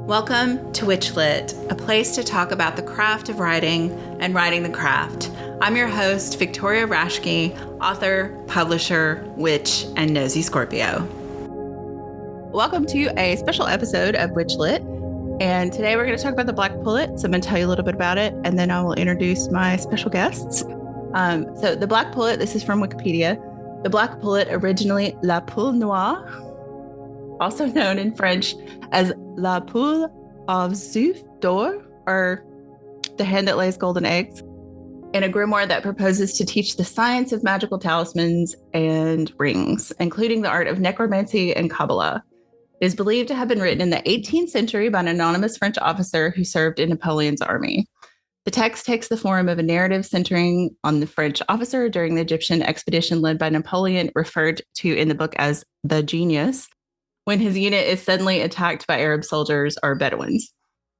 Welcome to WitchLit, a place to talk about the craft of writing and writing the craft. I'm your host, Victoria Raschke, author, publisher, witch, and nosy Scorpio. Welcome to a special episode of WitchLit. And today we're going to talk about the Black Pullet. So I'm going to tell you a little bit about it, and then I will introduce my special guests. So the Black Pullet, this is from Wikipedia. The Black Pullet, originally La Poule Noire, also known in French as La Poule aux œufs d'or, or the hen that lays golden eggs, in a grimoire that proposes to teach the science of magical talismans and rings, including the art of necromancy and Kabbalah. It is believed to have been written in the 18th century by an anonymous French officer who served in Napoleon's army. The text takes the form of a narrative centering on the French officer during the Egyptian expedition led by Napoleon, referred to in the book as the Genius, when his unit is suddenly attacked by Arab soldiers or Bedouins.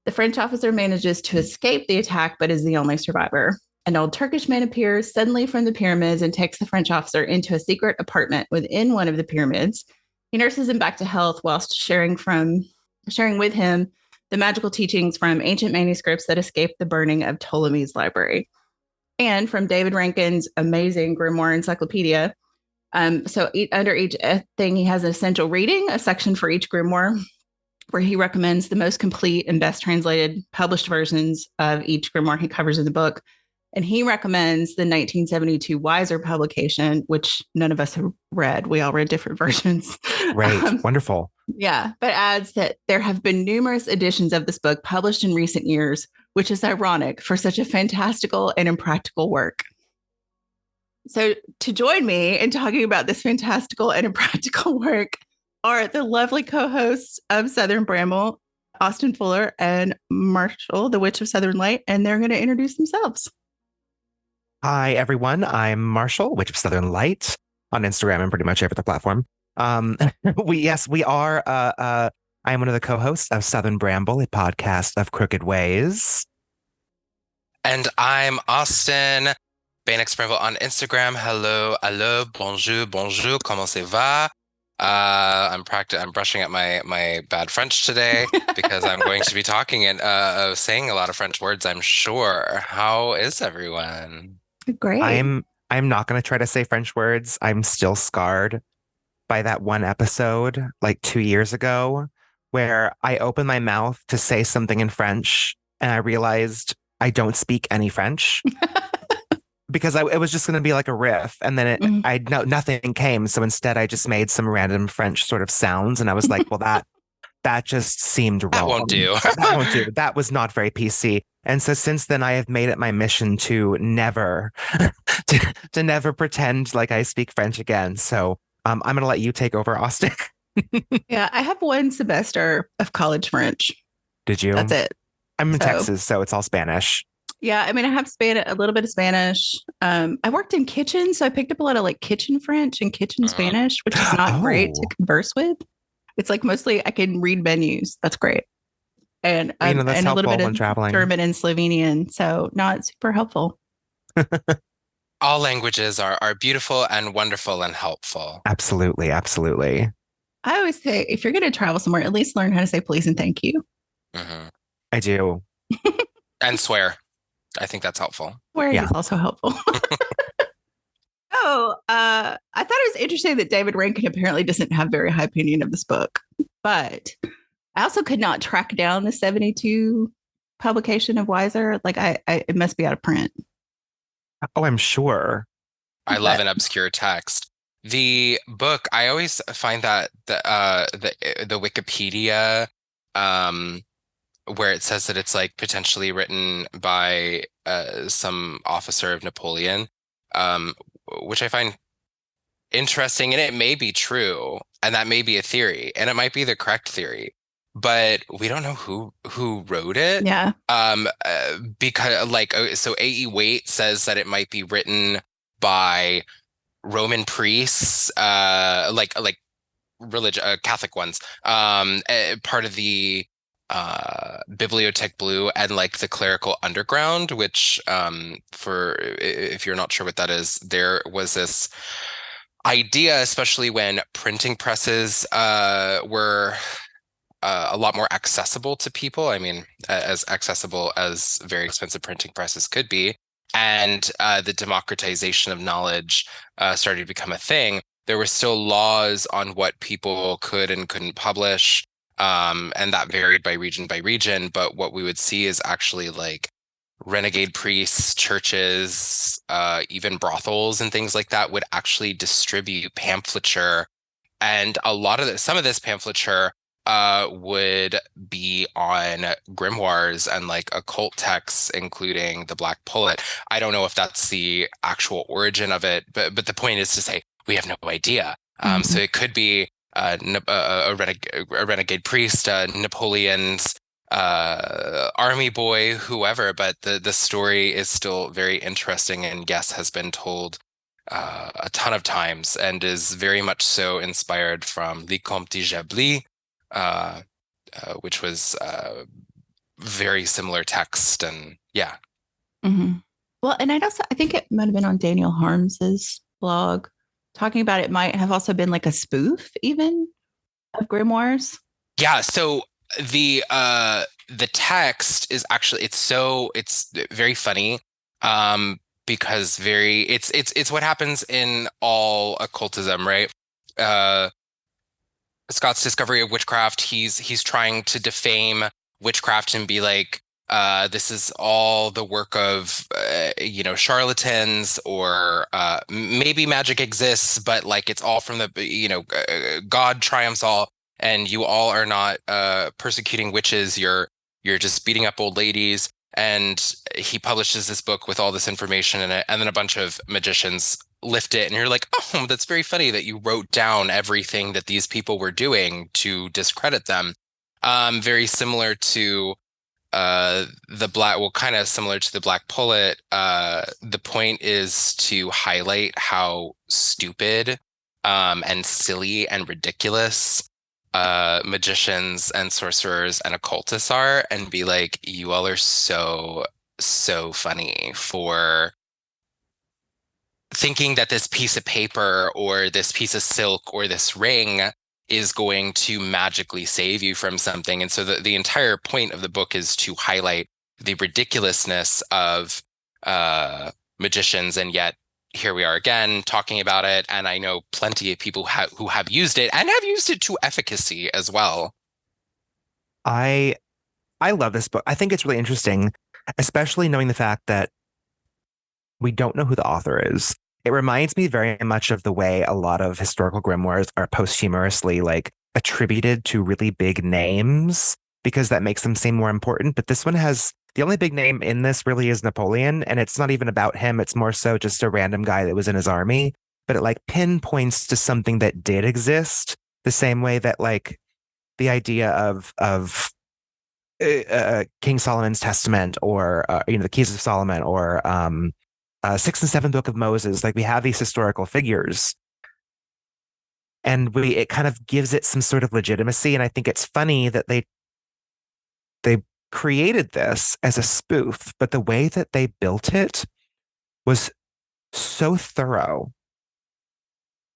The French officer manages to escape the attack, but is the only survivor. An old Turkish man appears suddenly from the pyramids and takes the French officer into a secret apartment within one of the pyramids. He nurses him back to health whilst sharing with him the magical teachings from ancient manuscripts that escaped the burning of Ptolemy's library. And from David Rankin's amazing grimoire encyclopedia. So under each thing, he has an essential reading, a section for each grimoire, where he recommends the most complete and best translated published versions of each grimoire he covers in the book. And he recommends the 1972 Weiser publication, which none of us have read. We all read different versions. Right. Wonderful. Yeah. But adds that there have been numerous editions of this book published in recent years, which is ironic for such a fantastical and impractical work. So to join me in talking about this fantastical and impractical work are the lovely co-hosts of Southern Bramble, Austin Fuller and Marshall, the Witch of Southern Light, and they're going to introduce themselves. Hi, everyone. I'm Marshall, Witch of Southern Light, on Instagram and pretty much every other platform. We are. I am one of the co-hosts of Southern Bramble, a podcast of crooked ways. And I'm Austin, Banex Bramble on Instagram. Hello, bonjour, comment ça va? I'm brushing up my bad French today because I'm going to be talking and saying a lot of French words, I'm sure. How is everyone? Great. I'm not going to try to say French words. I'm still scarred by that one episode like 2 years ago where I opened my mouth to say something in French and I realized I don't speak any French. Because it was just going to be like a riff, and then nothing came. So instead, I just made some random French sort of sounds, and I was like, "Well, that just seemed wrong. That won't do. That won't do. That was not very PC." And so since then, I have made it my mission to never, to never pretend like I speak French again. So I'm going to let you take over, Austin. Yeah, I have one semester of college French. Did you? That's it. I'm in Texas, so it's all Spanish. Yeah, I mean, I have a little bit of Spanish. I worked in kitchen, so I picked up a lot of like kitchen French and kitchen Spanish, which is not great to converse with. It's like mostly I can read menus. That's great. And that's and a little bit of traveling. German and Slovenian, so not super helpful. All languages are beautiful and wonderful and helpful. Absolutely, absolutely. I always say, if you're going to travel somewhere, at least learn how to say please and thank you. Mm-hmm. I do. And swear. I think that's helpful. Swearing is also helpful. I thought it was interesting that David Rankin apparently doesn't have very high opinion of this book, but I also could not track down the 72 publication of Weiser. Like it must be out of print. Oh, I'm sure. I love an obscure text. The book, I always find that the Wikipedia, where it says that it's like potentially written by some officer of Napoleon, which I find interesting, and it may be true, and that may be a theory, and it might be the correct theory, but we don't know who wrote it. Yeah. Because so A.E. Waite says that it might be written by Roman priests, like Catholic ones, part of the Bibliothèque Bleue and like the clerical underground, which for if you're not sure what that is, there was this idea, especially when printing presses were a lot more accessible to people. I mean, as accessible as very expensive printing presses could be. And the democratization of knowledge started to become a thing. There were still laws on what people could and couldn't publish, and that varied by region. But what we would see is actually like renegade priests, churches, even brothels and things like that would actually distribute pamphleture. And some of this pamphleture would be on grimoires and like occult texts, including the Black Pullet. I don't know if that's the actual origin of it, but the point is to say we have no idea. So it could be a renegade priest, Napoleon's army boy, whoever. But the story is still very interesting, and yes, has been told a ton of times, and is very much so inspired from Le Comte de Chablis, which was very similar text, and yeah. Well, and I think it might have been on Daniel Harms's blog talking about it might have also been like a spoof even of grimoires. Yeah. So the text is actually it's very funny. Because it's what happens in all occultism, right? Scott's discovery of witchcraft, he's trying to defame witchcraft and be like, this is all the work of charlatans, or maybe magic exists, but like it's all from the God triumphs all, and you all are not persecuting witches. You're just beating up old ladies. And he publishes this book with all this information in it, and then a bunch of magicians lift it, and you're like, oh, that's very funny that you wrote down everything that these people were doing to discredit them. Very similar to kind of similar to the Black Pullet. The point is to highlight how stupid and silly and ridiculous magicians and sorcerers and occultists are, and be like, you all are so funny for thinking that this piece of paper or this piece of silk or this ring is going to magically save you from something. And so the entire point of the book is to highlight the ridiculousness of magicians, and yet here we are again talking about it. And I know plenty of people who have used it, and have used it to efficacy as well. I love this book. I think it's really interesting, especially knowing the fact that we don't know who the author is. It reminds me very much of the way a lot of historical grimoires are posthumously like attributed to really big names, because that makes them seem more important. But this one has, the only big name in this really is Napoleon, and it's not even about him. It's more so just a random guy that was in his army, but it like pinpoints to something that did exist, the same way that like the idea of King Solomon's Testament, or the Keys of Solomon, or 6th and 7th Book of Moses. Like, we have these historical figures, and it kind of gives it some sort of legitimacy. And I think it's funny that they created this as a spoof, but the way that they built it was so thorough.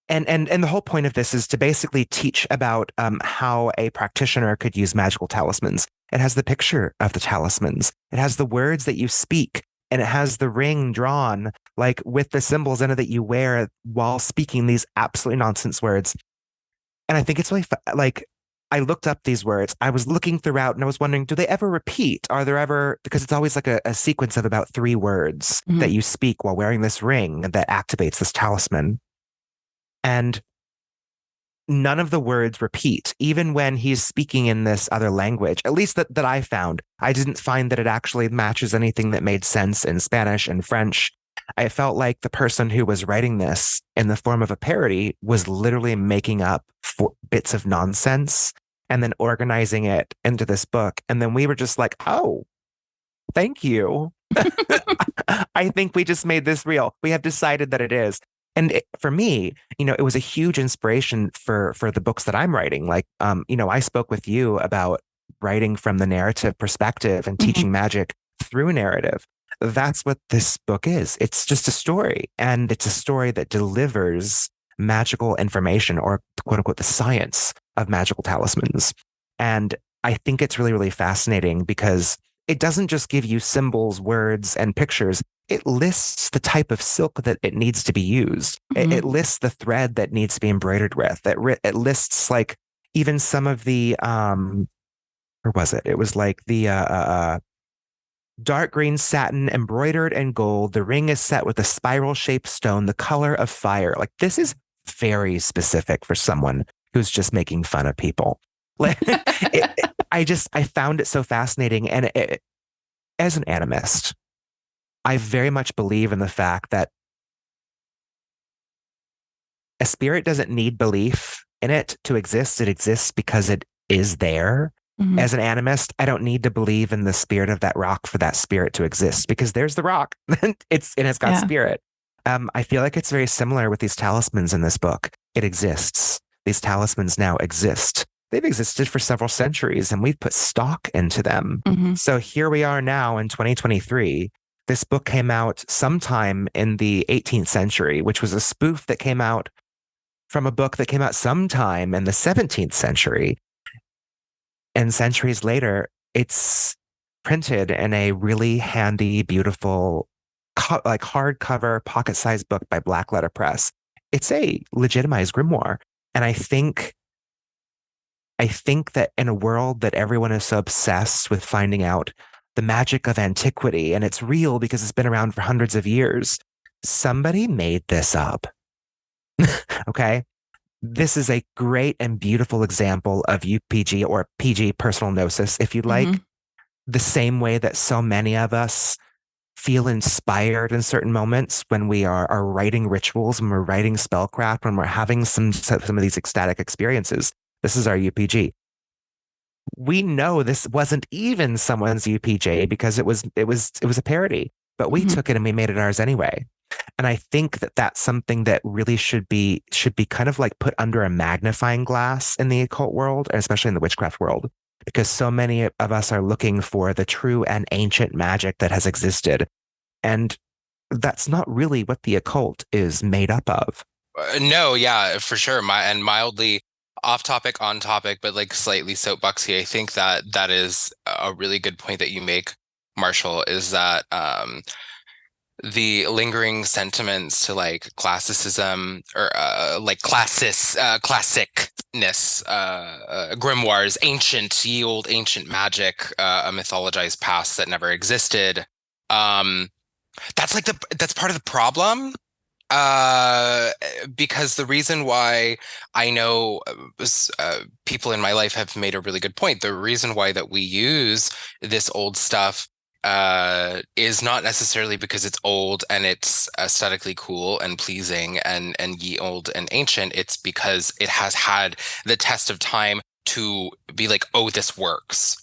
And the whole point of this is to basically teach about how a practitioner could use magical talismans. It has the picture of the talismans. It has the words that you speak, and it has the ring drawn like with the symbols in it that you wear while speaking these absolutely nonsense words. And I think it's really like, I looked up these words. I was looking throughout, and I was wondering, do they ever repeat? Are there ever, because it's always like a sequence of about 3 words that you speak while wearing this ring that activates this talisman. And none of the words repeat, even when he's speaking in this other language, at least that I found. I didn't find that it actually matches anything that made sense in Spanish and French. I felt like the person who was writing this in the form of a parody was literally making up bits of nonsense and then organizing it into this book. And then we were just like, oh, thank you. I think we just made this real. We have decided that it is. And for me, it was a huge inspiration for the books that I'm writing. Like, I spoke with you about writing from the narrative perspective and teaching magic through narrative. That's what this book is. It's just a story, and it's a story that delivers magical information, or quote unquote, the science of magical talismans. And I think it's really, really fascinating because it doesn't just give you symbols, words, and pictures. It lists the type of silk that it needs to be used. It lists the thread that needs to be embroidered with. It lists like even some of the, where was it? It was like the dark green satin embroidered in gold. The ring is set with a spiral shaped stone, the color of fire. Like this is very specific for someone who's just making fun of people. Like I found it so fascinating. And as an animist, I very much believe in the fact that a spirit doesn't need belief in it to exist. It exists because it is there. As an animist, I don't need to believe in the spirit of that rock for that spirit to exist because there's the rock. It's got spirit. I feel like it's very similar with these talismans in this book. It exists. These talismans now exist. They've existed for several centuries and we've put stock into them. So here we are now in 2023. This book came out sometime in the 18th century, which was a spoof that came out from a book that came out sometime in the 17th century. And centuries later, it's printed in a really handy, beautiful, like hardcover, pocket-sized book by Black Letter Press. It's a legitimized grimoire. And I think that in a world that everyone is so obsessed with finding out the magic of antiquity, and it's real because it's been around for hundreds of years, somebody made this up. Okay? This is a great and beautiful example of UPG or PG, personal gnosis, if you like. The same way that so many of us feel inspired in certain moments when we are writing rituals, when we're writing spellcraft, when we're having some of these ecstatic experiences. This is our UPG. We know this wasn't even someone's UPG because it was a parody, but we took it and we made it ours anyway. And I think that that's something that really should be kind of like put under a magnifying glass in the occult world, and especially in the witchcraft world, because so many of us are looking for the true and ancient magic that has existed. And that's not really what the occult is made up of. No, yeah, for sure. Mildly off topic, on topic, but like slightly soapboxy. I think that is a really good point that you make, Marshall, is that the lingering sentiments to like classicism or like classicness, grimoires, ye old ancient magic, a mythologized past that never existed. That's part of the problem. Because the reason why I know people in my life have made a really good point. The reason why that we use this old stuff is not necessarily because it's old and it's aesthetically cool and pleasing and ye old and ancient. It's because it has had the test of time to be like, oh, this works.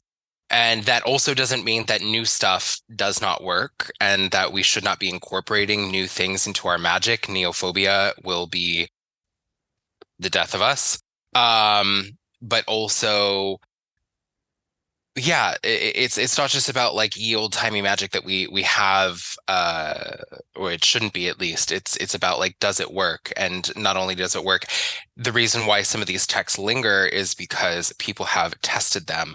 And that also doesn't mean that new stuff does not work and that we should not be incorporating new things into our magic. Neophobia will be the death of us. But also, yeah, it's not just about like ye old timey magic that we have, or it shouldn't be, at least. It's about like, does it work? And not only does it work, the reason why some of these texts linger is because people have tested them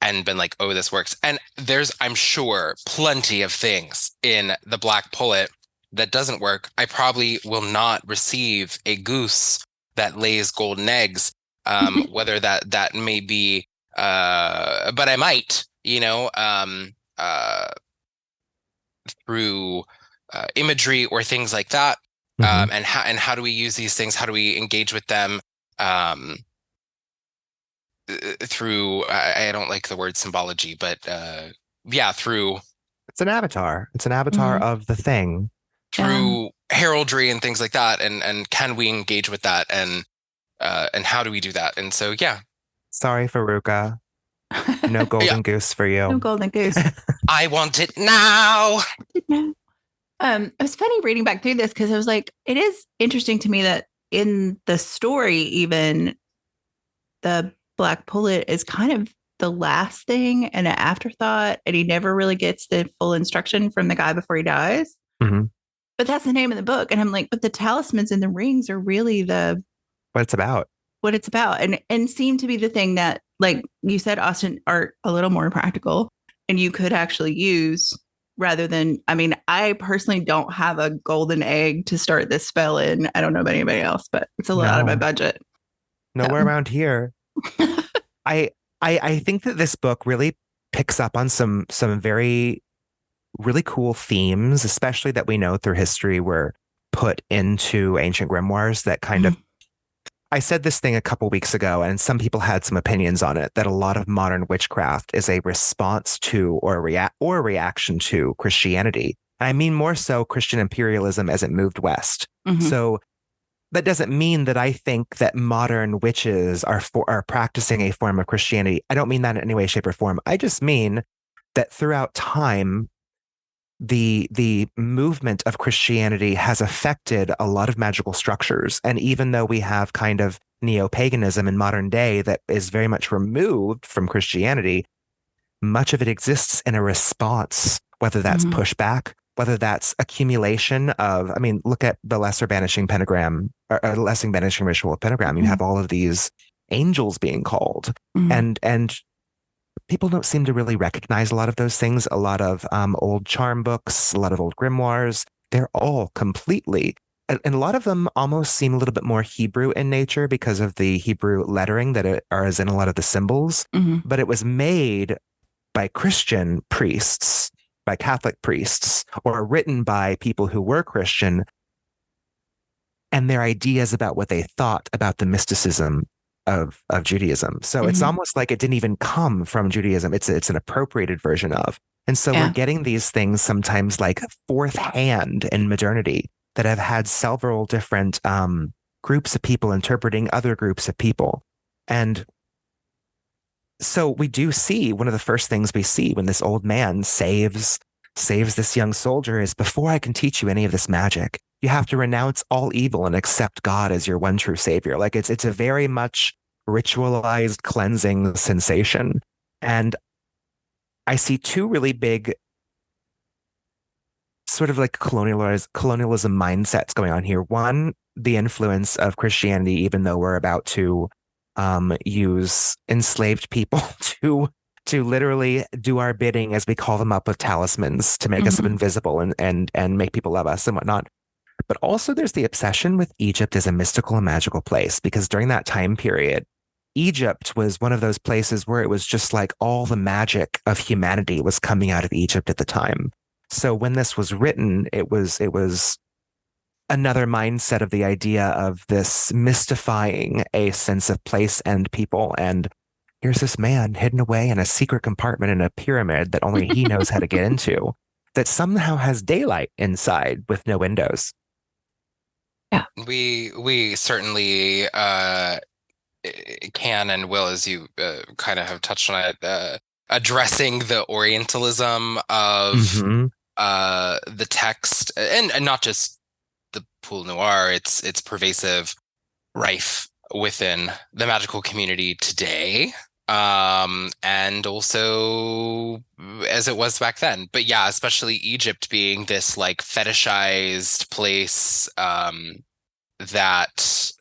and been like, oh, this works. And there's, I'm sure, plenty of things in the Black Pullet that doesn't work. I probably will not receive a goose that lays golden eggs, whether that may be, but I might, through imagery or things like that. And how do we use these things? How do we engage with them? Through I don't like the word symbology, but through it's an avatar of the thing, through heraldry and things like that, and can we engage with that, and how do we do that? And so sorry, Faruka, no golden goose for you. No golden goose. I want it now. It was funny reading back through this because I was like, it is interesting to me that in the story, even the Black Pullet is kind of the last thing and an afterthought, and he never really gets the full instruction from the guy before he dies. But that's the name of the book, and I'm like, but the talismans and the rings are really what it's about, and seem to be the thing that like you said, Austin, art a little more practical, and you could actually use rather than, I mean, I personally don't have a golden egg to start this spell in. I don't know about anybody else, but it's a lot out of my No, budget. nowhere So. around here. I, I think that this book really picks up on some very really cool themes, especially that we know through history were put into ancient grimoires that kind of. I said this thing a couple weeks ago, and some people had some opinions on it that a lot of modern witchcraft is a response to or reaction to Christianity. And I mean more so Christian imperialism as it moved west. Mhm. So that doesn't mean that I think that modern witches are practicing a form of Christianity. I don't mean that in any way, shape, or form. I just mean that throughout time, the movement of Christianity has affected a lot of magical structures. And even though we have kind of neo-paganism in modern day that is very much removed from Christianity, much of it exists in a response, whether that's Mhm. pushback, whether that's accumulation of, I mean, look at the lesser banishing pentagram or lesser banishing ritual of pentagram. You Mhm. have all of these angels being called, Mhm. and people don't seem to really recognize a lot of those things. A lot of old charm books, a lot of old grimoires, they're all completely, and a lot of them almost seem a little bit more Hebrew in nature because of the Hebrew lettering that are as in a lot of the symbols. Mhm. But it was made by Christian priests, by Catholic priests, or written by people who were Christian, and their ideas about what they thought about the mysticism of Judaism. So it's Mhm. almost like it didn't even come from Judaism. It's an appropriated version of. And so we're Yeah. getting these things sometimes like fourth hand in modernity that have had several different groups of people interpreting other groups of people. And so we do see one of the first things we see when this old man saves this young soldier is before I can teach you any of this magic, you have to renounce all evil and accept God as your one true savior. Like it's a very much ritualized cleansing sensation. And I see two really big sort of like colonialism mindsets going on here. One, the influence of Christianity, even though we're about to use enslaved people to literally do our bidding as we call them up with talismans to make us Mhm. invisible and make people love us and whatnot. But also there's the obsession with Egypt as a mystical and magical place, because during that time period, Egypt was one of those places where it was just like all the magic of humanity was coming out of Egypt at the time. So when this was written, it was another mindset of the idea of this mystifying a sense of place and people. And here's this man hidden away in a secret compartment in a pyramid that only he knows how to get into, that somehow has daylight inside with no windows. Yeah. We certainly can and will, as you kind of have touched on it, addressing the Orientalism of Mm-hmm. the text, and not just the Pool Noir. It's pervasive, rife within the magical community today, and also as it was back then. But yeah, especially Egypt being this like fetishized place that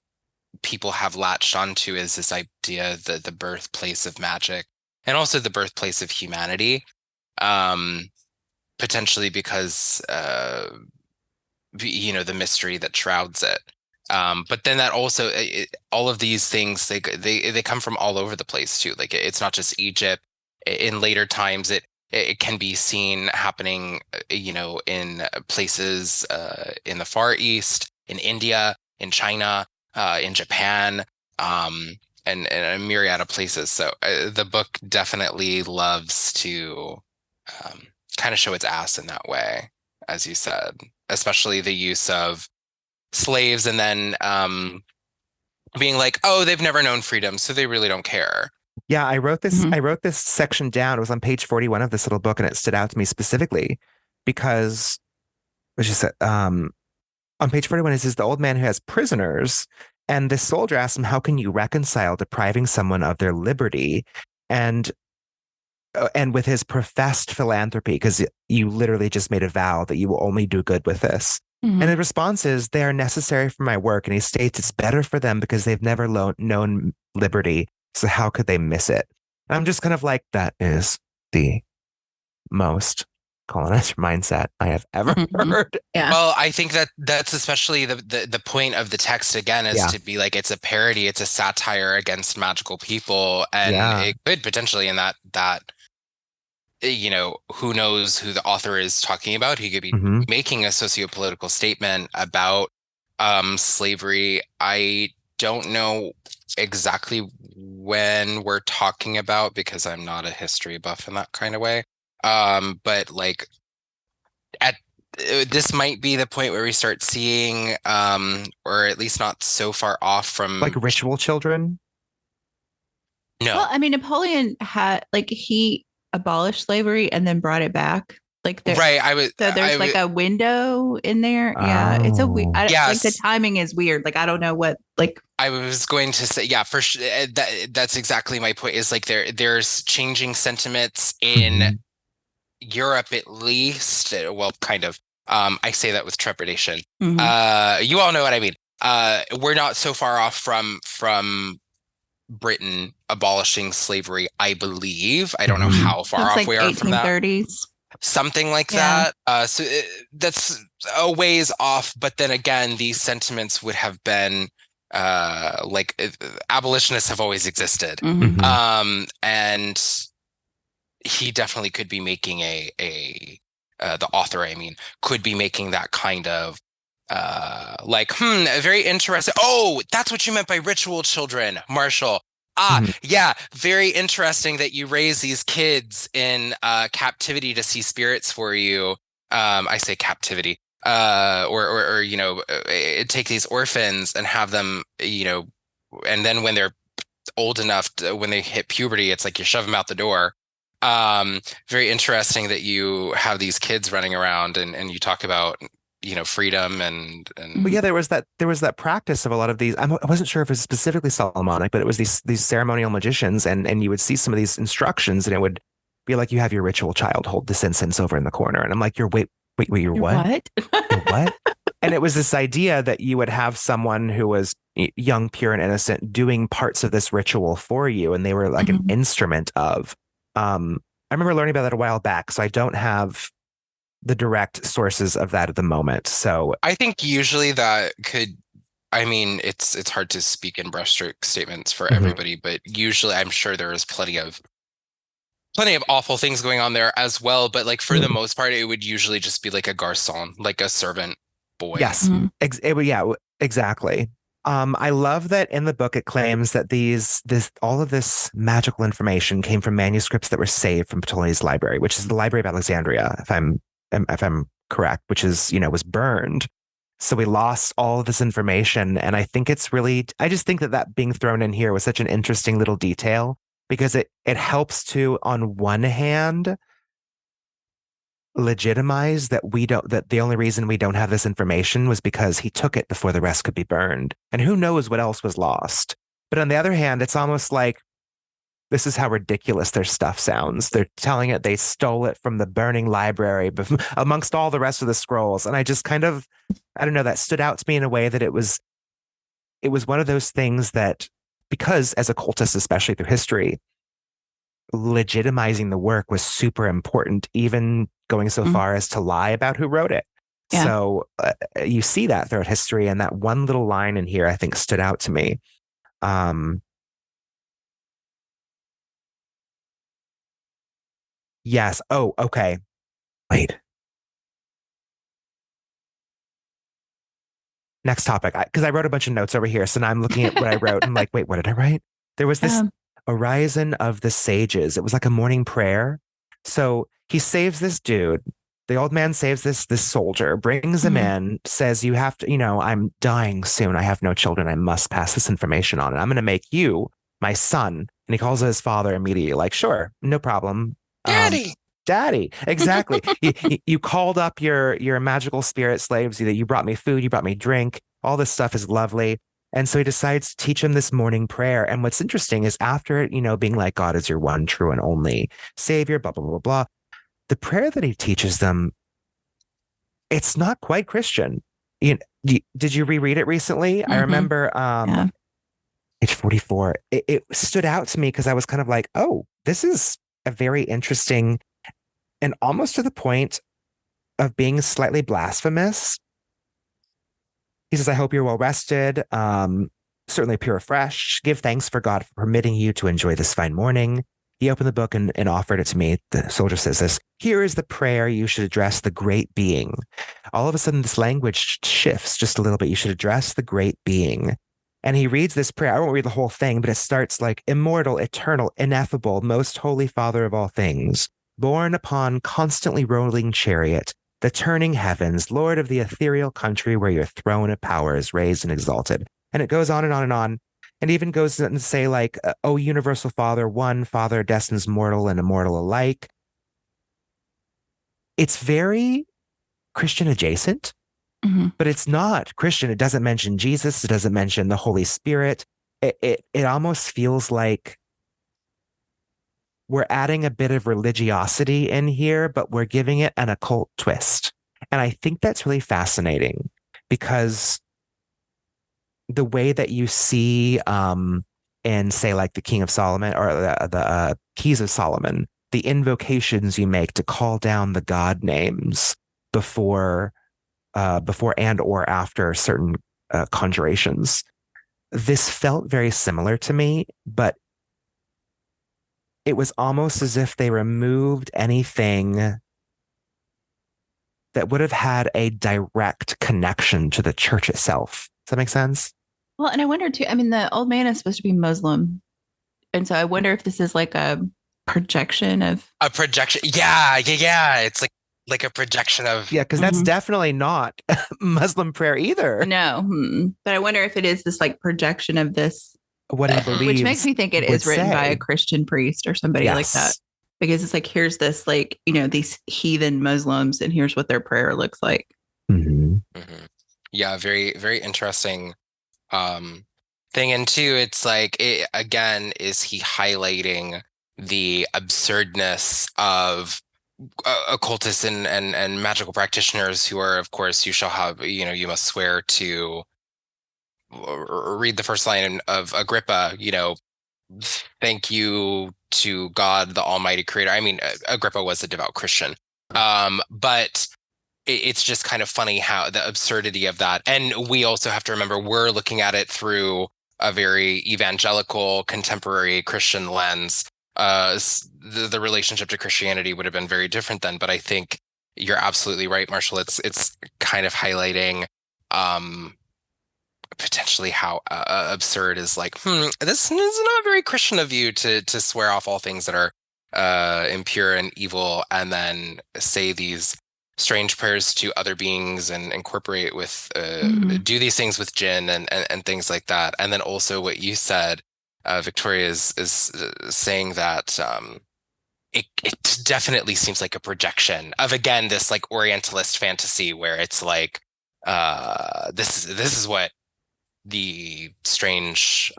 people have latched onto as this idea, the birthplace of magic and also the birthplace of humanity, um, potentially because the mystery that shrouds it. But then that also all of these things they come from all over the place too. Like it's not just Egypt. In later times, it can be seen happening, in places in the Far East, in India, in China, in Japan, and a myriad of places. So the book definitely loves to kind of show its ass in that way, as you said, especially the use of slaves and then being like, oh, they've never known freedom, so they really don't care. Yeah, I wrote this. Mhm. I wrote this section down. It was on page 41 of this little book, and it stood out to me specifically because, which is on page 41, it says the old man who has prisoners, and this soldier asks him, "How can you reconcile depriving someone of their liberty?" And and with his professed philanthropy, because you literally just made a vow that you will only do good with this. And Mhm. his response is, "They are necessary for my work." And he states it's better for them because they've never known liberty So how could they miss it? And I'm just kind of like, that is the most colonizer mindset I have ever heard. Yeah. Well, I think that's especially the point of the text again is to be like, it's a parody, it's a satire against magical people, and it could potentially in that who knows who the author is talking about. He could be making a sociopolitical statement about slavery. I don't know exactly when we're talking about, because I'm not a history buff in that kind of way. But like this might be the point where we start seeing, or at least not so far off from, like ritual children. No. Well, I mean, Napoleon had he abolished slavery and then brought it back. Like right. There's like a window in there. Yeah, it's a weird. Like the timing is weird. Like I don't know what. Like I was going to say, yeah, for sure. That's exactly my point. Is like there's changing sentiments in Europe, at least. Well, kind of. I say that with trepidation. You all know what I mean. We're not so far off from Britain abolishing slavery, I believe. I don't know how far off we are from that. 1830s. Something like that. So that's a ways off. But then again, these sentiments would have been abolitionists have always existed. And he definitely could be making the author, I mean, could be making that kind of very interesting. Oh, that's what you meant by ritual children, Marshall. Yeah, very interesting that you raise these kids in captivity to see spirits for you. I say captivity, or take these orphans and have them, and then when they're old enough, when they hit puberty, it's like you shove them out the door. Very interesting that you have these kids running around and you talk about freedom and well, yeah, there was that practice of a lot of these. I wasn't sure if it was specifically Solomonic, but it was these ceremonial magicians, and you would see some of these instructions, and it would be like, you have your ritual child hold this incense over in the corner, and I'm like, you're you're what? You're what? And it was this idea that you would have someone who was young, pure, and innocent doing parts of this ritual for you, and they were like an instrument of. I remember learning about that a while back, so I don't have the direct sources of that at the moment. So I think usually that could, I mean, it's hard to speak in brushstroke statements for everybody, but usually I'm sure there is plenty of awful things going on there as well. But like for the most part, it would usually just be like a garçon, like a servant boy. Yes, exactly. I love that in the book it claims that all of this magical information came from manuscripts that were saved from Ptolemy's library, which is the Library of Alexandria, if I'm correct, which is, was burned. So we lost all of this information. And I think I just think that being thrown in here was such an interesting little detail, because it helps to, on one hand, legitimize that the only reason we don't have this information was because he took it before the rest could be burned. And who knows what else was lost. But on the other hand, it's almost like, this is how ridiculous their stuff sounds. They're telling it they stole it from the burning library amongst all the rest of the scrolls. And I just kind of, I don't know, that stood out to me in a way that it was one of those things that, because as occultists, especially through history, legitimizing the work was super important, even going so far as to lie about who wrote it. Yeah. So you see that throughout history, and that one little line in here, I think, stood out to me. Yes. Oh, okay. Wait. Next topic. Because I wrote a bunch of notes over here. So now I'm looking at what I wrote. I'm like, wait, what did I write? There was this Horizon of the Sages. It was like a morning prayer. So he saves this dude. The old man saves this soldier, brings him in, says, you have to, I'm dying soon. I have no children. I must pass this information on. And I'm going to make you my son. And he calls his father immediately, like, sure, no problem. Daddy. Exactly. you called up your magical spirit slaves. You brought me food. You brought me drink. All this stuff is lovely. And so he decides to teach him this morning prayer. And what's interesting is after, being like, God is your one true and only savior, blah, blah, blah, blah. The prayer that he teaches them, it's not quite Christian. Did you reread it recently? I remember Page 44. It stood out to me because I was kind of like, oh, this is a very interesting and almost to the point of being slightly blasphemous. He says, I hope you're well rested, certainly pure fresh. Give thanks for God for permitting you to enjoy this fine morning. He opened the book and offered it to me. The soldier says this, here is the prayer you should address the great being. All of a sudden, this language shifts just a little bit. You should address the great being. And he reads this prayer. I won't read the whole thing, but it starts like immortal, eternal, ineffable, most holy Father of all things, born upon constantly rolling chariot, the turning heavens, Lord of the ethereal country where your throne of power is raised and exalted. And it goes on and on and on. And even goes on to say like, O universal Father, one Father destines mortal and immortal alike. It's very Christian adjacent. Mm-hmm. But it's not Christian. It doesn't mention Jesus. It doesn't mention the Holy Spirit. It almost feels like we're adding a bit of religiosity in here, but we're giving it an occult twist. And I think that's really fascinating because the way that you see in, say, like the King of Solomon or the Keys of Solomon, the invocations you make to call down the God names before and or after certain conjurations. This felt very similar to me, but it was almost as if they removed anything that would have had a direct connection to the church itself. Does that make sense? Well, and I wonder too, I mean, the old man is supposed to be Muslim. And so I wonder if this is like a projection of... A projection. Yeah. It's like a projection of... Yeah, because that's definitely not Muslim prayer either. No. But I wonder if it is this like projection of this. What he believes. Which makes me think it is written by a Christian priest or somebody like that. Because it's like, here's this like, you know, these heathen Muslims and here's what their prayer looks like. Mm-hmm. Mm-hmm. Yeah, very, very interesting thing. And two, it's like, again, is he highlighting the absurdness of occultists and magical practitioners who are, of course, you shall have, you know, you must swear to read the first line of Agrippa, you know, thank you to God, the Almighty Creator. I mean, Agrippa was a devout Christian, but it's just kind of funny how the absurdity of that. And we also have to remember we're looking at it through a very evangelical, contemporary Christian lens. The relationship to Christianity would have been very different then, but I think you're absolutely right, Marshall. It's kind of highlighting potentially how absurd is like, this is not very Christian of you to swear off all things that are impure and evil, and then say these strange prayers to other beings and incorporate with do these things with jinn and things like that. And then also what you said, Victoria is saying that it definitely seems like a projection of, again, this like Orientalist fantasy where it's like this is what the strange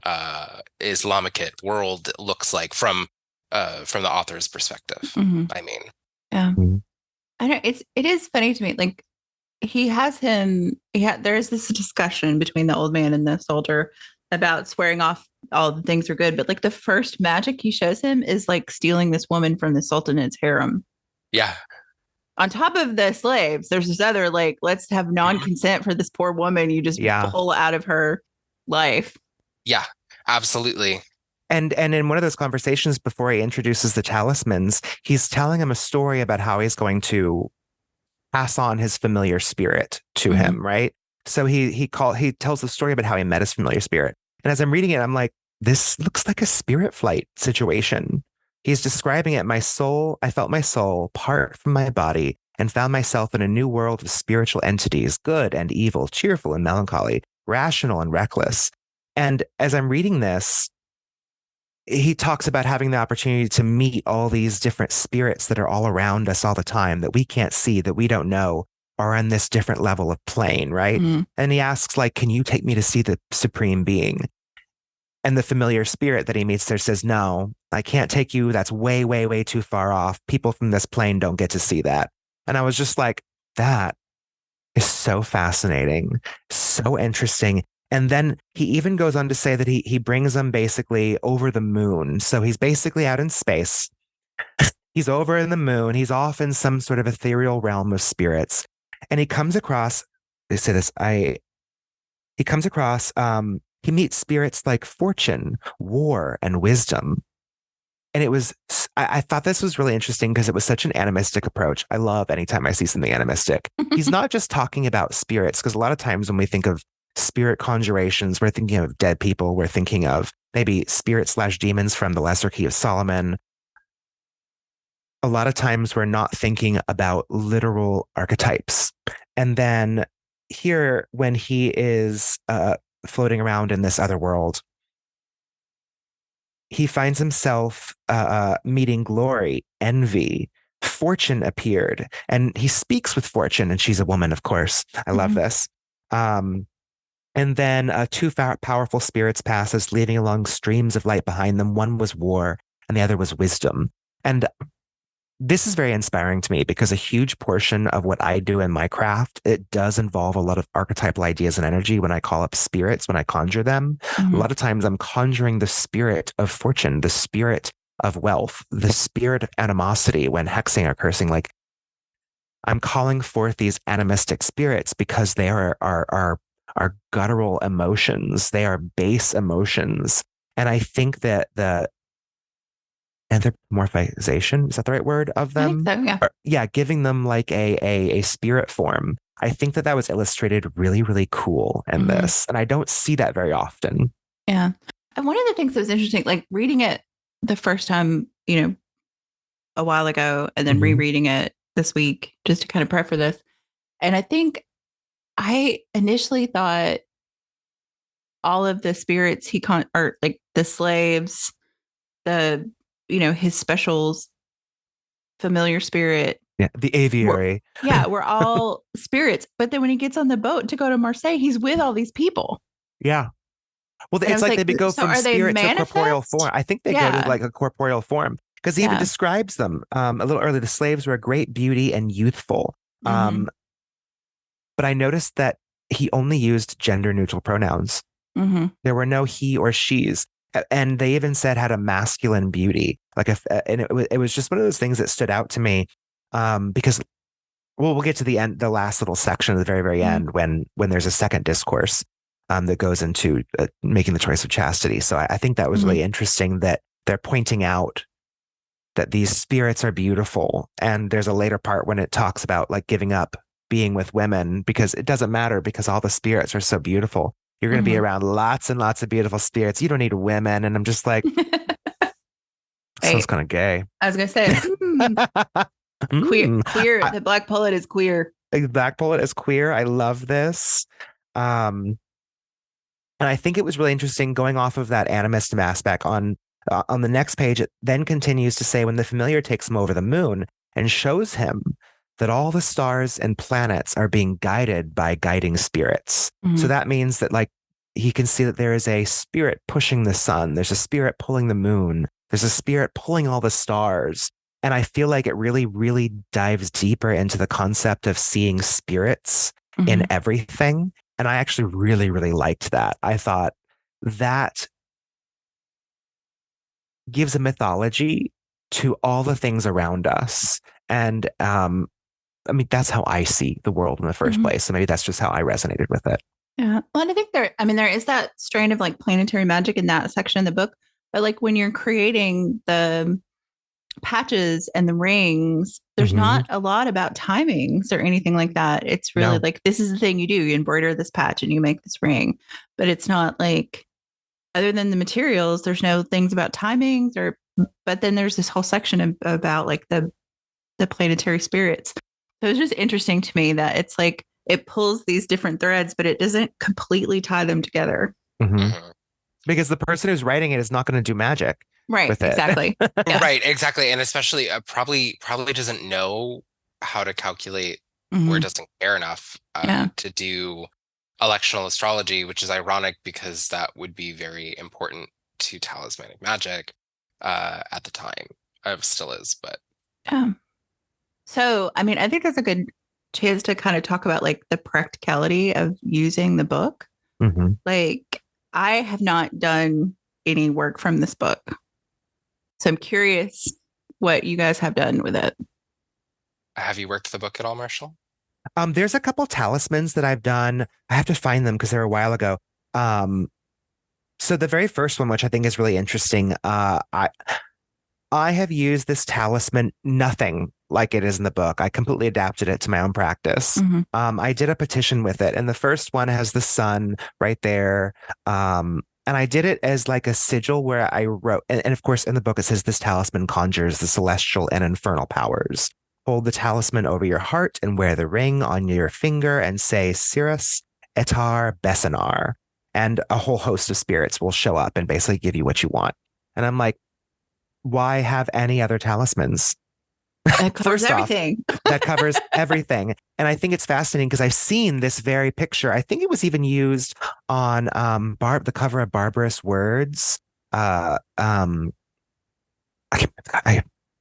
Islamicate world looks like from the author's perspective. I mean, yeah, I know it is funny to me. Like there is this discussion between the old man and the soldier about swearing off all the things are good, but like the first magic he shows him is like stealing this woman from the sultan's harem. Yeah. On top of the slaves, there's this other like, let's have non-consent for this poor woman you just pull out of her life. Yeah, absolutely. And in one of those conversations before he introduces the talismans, he's telling him a story about how he's going to pass on his familiar spirit to him, right? So he tells the story about how he met his familiar spirit. And as I'm reading it, I'm like, this looks like a spirit flight situation. He's describing it. I felt my soul part from my body and found myself in a new world of spiritual entities, good and evil, cheerful and melancholy, rational and reckless. And as I'm reading this, he talks about having the opportunity to meet all these different spirits that are all around us all the time that we can't see, that we don't know, are on this different level of plane, right? And he asks, like, can you take me to see the supreme being? And the familiar spirit that he meets there says, no, I can't take you. That's way, way, way too far off. People from this plane don't get to see that. And I was just like, that is so fascinating, so interesting. And then he even goes on to say that he brings them basically over the moon. So he's basically out in space. He's over in the moon. He's off in some sort of ethereal realm of spirits. And he comes across, they say this, he comes across, he meets spirits like fortune, war, and wisdom. And it was, I thought this was really interesting because it was such an animistic approach. I love anytime I see something animistic. He's not just talking about spirits, because a lot of times when we think of spirit conjurations, we're thinking of dead people. We're thinking of maybe spirit/demons from the Lesser Key of Solomon. A lot of times we're not thinking about literal archetypes. And then here, when he is floating around in this other world, he finds himself meeting glory, envy. Fortune appeared, and he speaks with Fortune, and she's a woman, of course. I love this. And then two powerful spirits passes, leaving along streams of light behind them. One was war, and the other was wisdom. And this is very inspiring to me because a huge portion of what I do in my craft, it does involve a lot of archetypal ideas and energy. When I call up spirits, when I conjure them, a lot of times I'm conjuring the spirit of fortune, the spirit of wealth, the spirit of animosity when hexing or cursing. Like, I'm calling forth these animistic spirits because they are guttural emotions. They are base emotions. And I think that the anthropomorphization, is that the right word, of them? I think so, yeah. Yeah, giving them like a spirit form. I think that was illustrated really, really cool in this. And I don't see that very often. Yeah. And one of the things that was interesting, like reading it the first time, a while ago, and then rereading it this week just to kind of prep for this. And I think I initially thought all of the spirits or like the slaves, his specials, familiar spirit. Yeah, the aviary. We're all spirits. But then when he gets on the boat to go to Marseille, he's with all these people. Yeah. Well, it's like they go from spirit to corporeal form. I think they go to like a corporeal form because he even describes them a little earlier. The slaves were great beauty and youthful. But I noticed that he only used gender neutral pronouns. There were no he or she's. And they even said had a masculine beauty. And it was just one of those things that stood out to me because we'll get to the end, the last little section at the very, very end when there's a second discourse that goes into making the choice of chastity. So I think that was really interesting that they're pointing out that these spirits are beautiful. And there's a later part when it talks about like giving up being with women because it doesn't matter because all the spirits are so beautiful. You're going to be around lots and lots of beautiful spirits. You don't need women. And I'm just like, sounds kind of gay. I was going to say, queer. The Black Pullet is queer. The Black Pullet is queer. I love this. And I think it was really interesting going off of that animist aspect on the next page. It then continues to say when the familiar takes him over the moon and shows him that all the stars and planets are being guided by guiding spirits. So that means that like he can see that there is a spirit pushing the sun. There's a spirit pulling the moon. There's a spirit pulling all the stars. And I feel like it really, really dives deeper into the concept of seeing spirits in everything. And I actually really, really liked that. I thought that gives a mythology to all the things around us. And I mean, that's how I see the world in the first place. So maybe that's just how I resonated with it. Yeah. Well, and I think there is that strain of like planetary magic in that section of the book. But like when you're creating the patches and the rings, there's not a lot about timings or anything like that. It's really like, this is the thing you do. You embroider this patch and you make this ring. But it's not like, other than the materials, there's no things about timings but then there's this whole section about like the planetary spirits. So it's just interesting to me that it's like it pulls these different threads, but it doesn't completely tie them together. Because the person who's writing it is not going to do magic. Right. With it. Exactly. Right. Exactly. And especially probably doesn't know how to calculate or doesn't care enough to do electional astrology, which is ironic because that would be very important to talismanic magic at the time. Still is, but. Yeah. So, I mean, I think that's a good chance to kind of talk about like the practicality of using the book. Mhm. Like, I have not done any work from this book. So I'm curious what you guys have done with it. Have you worked the book at all, Marshall? There's a couple talismans that I've done. I have to find them because they were a while ago. Um, so the very first one, which I think is really interesting, I have used this talisman, nothing like it is in the book. I completely adapted it to my own practice. Mhm. I did a petition with it, and the first one has the sun right there. And I did it as like a sigil where I wrote, and of course, in the book, it says this talisman conjures the celestial and infernal powers. Hold the talisman over your heart and wear the ring on your finger and say, Cirrus, Etar, Bessinar. And a whole host of spirits will show up and basically give you what you want. And I'm like, why have any other talismans? That covers First off, everything. that covers everything. And I think it's fascinating because I've seen this very picture. I think it was even used on the cover of Barbarous Words. I'm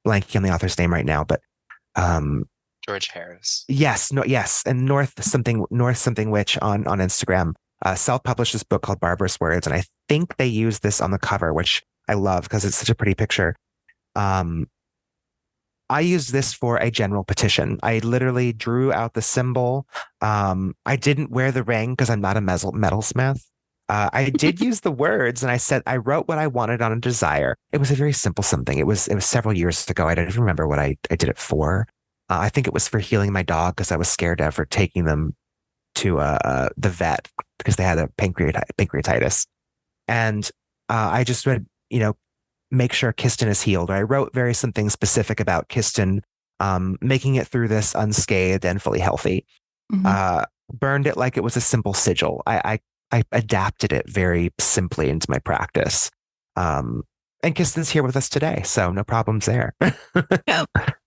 blanking on the author's name right now, but George Harris. yes, no, yes, and North something Witch on Instagram self-published this book called Barbarous Words, and I think they used this on the cover, which I love because it's such a pretty picture. I used this for a general petition. I literally drew out the symbol. I didn't wear the ring because I'm not a metalsmith. I did use the words, and I wrote what I wanted on a desire. It was a very simple something. It was several years ago. I don't even remember what I did it for. I think it was for healing my dog because I was scared ever taking them to the vet because they had a pancreatitis. And I just would, make sure Kiston is healed. Or I wrote something specific about Kiston making it through this unscathed and fully healthy. Mhm. Burned it like it was a simple sigil. I adapted it very simply into my practice. And Kiston's here with us today, so no problems there.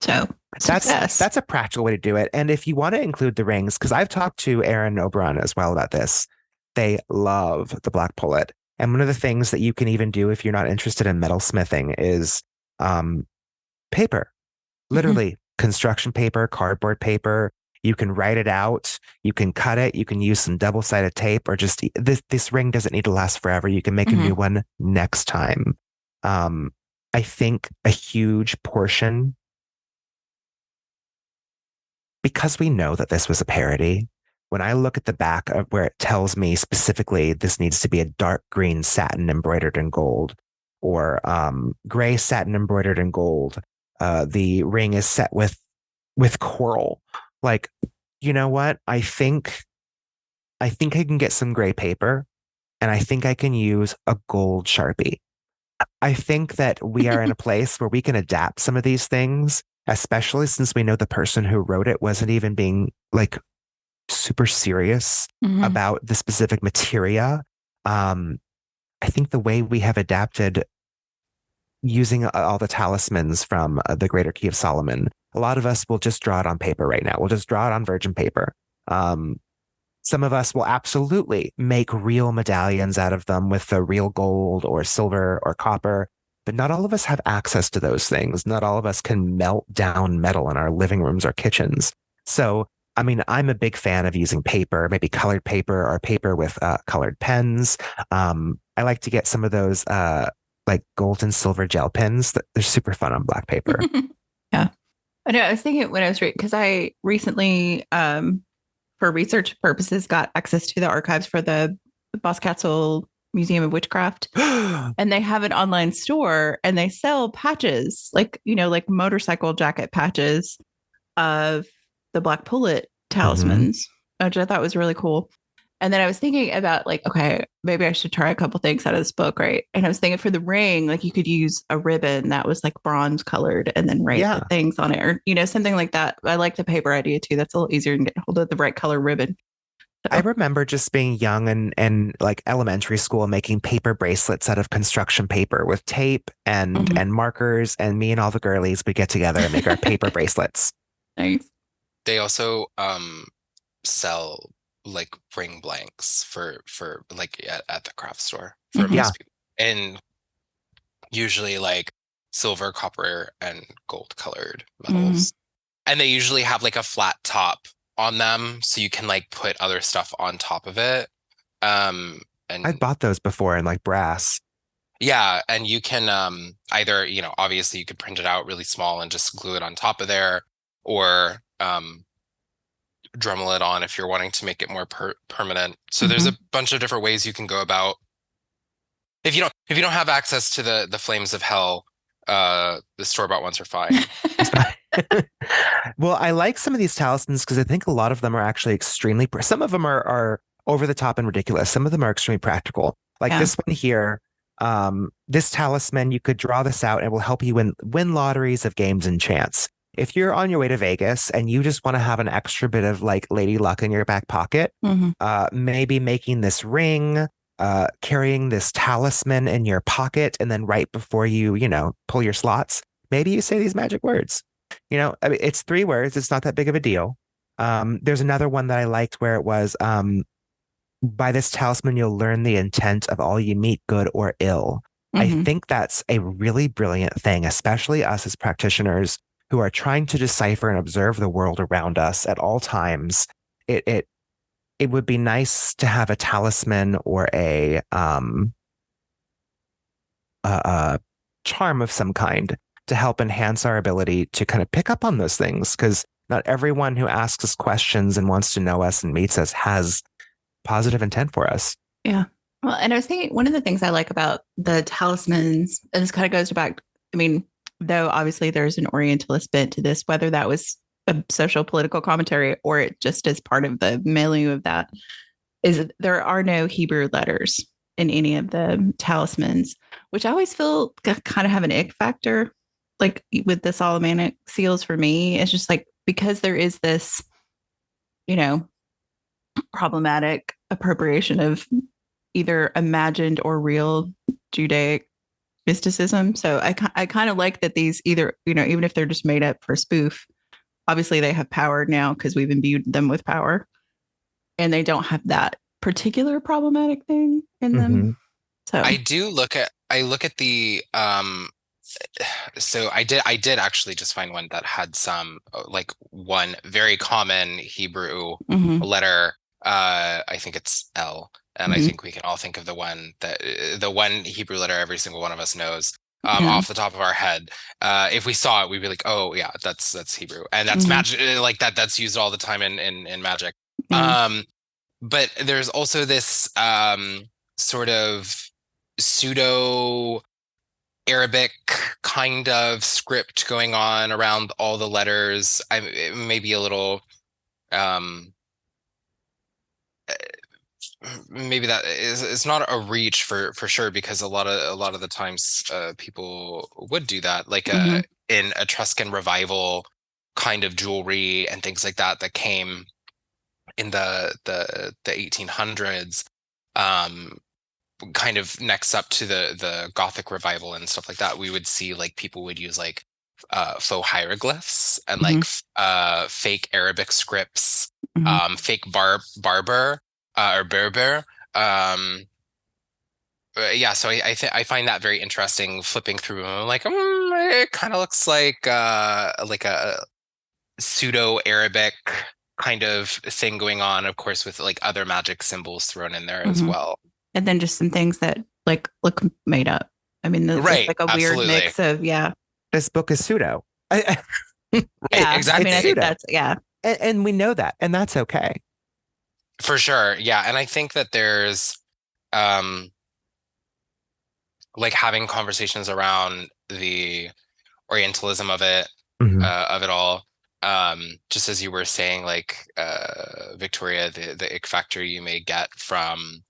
So success. That's a practical way to do it. And if you want to include the rings, because I've talked to Aaron Oberon as well about this, they love the Black Pullet. And one of the things that you can even do if you're not interested in metalsmithing is paper, literally construction paper, cardboard paper. You can write it out. You can cut it. You can use some double-sided tape, or just this ring doesn't need to last forever. You can make a new one next time. I think a huge portion, because we know that this was a parody, when I look at the back of where it tells me specifically this needs to be a dark green satin embroidered in gold, or gray satin embroidered in gold, the ring is set with coral. Like, you know what? I think I can get some gray paper, and I think I can use a gold Sharpie. I think that we are in a place where we can adapt some of these things, especially since we know the person who wrote it wasn't even being like super serious about the specific materia. I think the way we have adapted using all the talismans from the Greater Key of Solomon, a lot of us will just draw it on paper right now. We'll just draw it on virgin paper. Some of us will absolutely make real medallions out of them with the real gold or silver or copper, but not all of us have access to those things. Not all of us can melt down metal in our living rooms or kitchens. So, I mean, I'm a big fan of using paper, maybe colored paper or paper with colored pens. I like to get some of those like gold and silver gel pens. They're super fun on black paper. Yeah. I know. I was thinking when I was reading, because I recently, for research purposes, got access to the archives for the Boscastle Museum of Witchcraft. And they have an online store, and they sell patches, like, like motorcycle jacket patches of the Black Pullet talismans, which I thought was really cool. And then I was thinking about, like, okay, maybe I should try a couple things out of this book, right? And I was thinking for the ring, like, you could use a ribbon that was like bronze colored and then write the things on it, or something like that. I like the paper idea too. That's a little easier to get hold of the right color ribbon. So. I remember just being young and like elementary school, making paper bracelets out of construction paper with tape and markers, and me and all the girlies would get together and make our paper bracelets. Nice. They also sell like ring blanks for like at the craft store for most people, and usually like silver, copper, and gold colored metals. And they usually have like a flat top on them, so you can like put other stuff on top of it. And I've bought those before in like brass. yeah, and you can either, obviously you could print it out really small and just glue it on top of there, or Dremel it on if you're wanting to make it more permanent. So there's a bunch of different ways you can go about. If you don't have access to the flames of hell, the store-bought ones are fine. Well, I like some of these talismans because I think a lot of them are actually extremely. Some of them are over the top and ridiculous. Some of them are extremely practical. Like this one here, this talisman, you could draw this out and it will help you win lotteries of games and chance. If you're on your way to Vegas and you just want to have an extra bit of like lady luck in your back pocket, maybe making this ring, carrying this talisman in your pocket, and then right before you pull your slots, maybe you say these magic words. I mean, it's 3 words. It's not that big of a deal. There's another one that I liked where it was, by this talisman, you'll learn the intent of all you meet, good or ill. I think that's a really brilliant thing, especially us as practitioners who are trying to decipher and observe the world around us at all times. It would be nice to have a talisman or a charm of some kind to help enhance our ability to kind of pick up on those things, because not everyone who asks us questions and wants to know us and meets us has positive intent for us. Yeah. Well, and I was thinking one of the things I like about the talismans, and this kind of goes back, I mean, though obviously there's an Orientalist bent to this, whether that was a social political commentary or it just is part of the milieu of that, is there are no Hebrew letters in any of the talismans, which I always feel kind of have an ick factor. Like with the Solomonic seals for me, it's just like, because there is this, problematic appropriation of either imagined or real Judaic mysticism. So I kind of like that these either, even if they're just made up for spoof, obviously they have power now because we've imbued them with power, and they don't have that particular problematic thing in them. So I look at the so I did actually just find one that had some like one very common Hebrew letter. I think it's L, and I think we can all think of the one Hebrew letter every single one of us knows off the top of our head. If we saw it, we'd be like, oh yeah, that's Hebrew, and that's magic, like that's used all the time in magic. But there's also this sort of pseudo Arabic kind of script going on around all the letters. It may be a little maybe that is not a reach for sure, because a lot of the times people would do that, like in Etruscan revival kind of jewelry and things like that came in the 1800s, kind of next up to the Gothic revival and stuff like that. We would see like people would use like faux hieroglyphs and like fake Arabic scripts, fake barber or Berber. Yeah, so I find that very interesting, flipping through them. I'm like, it kind of looks like a pseudo Arabic kind of thing going on, of course, with like other magic symbols thrown in there as well. And then just some things that like look made up. I mean, right, like a absolutely. weird mix of This book is pseudo. Right, exactly. I mean, I think that's and we know that, and that's okay. For sure, yeah. And I think that there's like having conversations around the Orientalism of it, of it all. Just as you were saying, like Victoria, the ick factor you may get from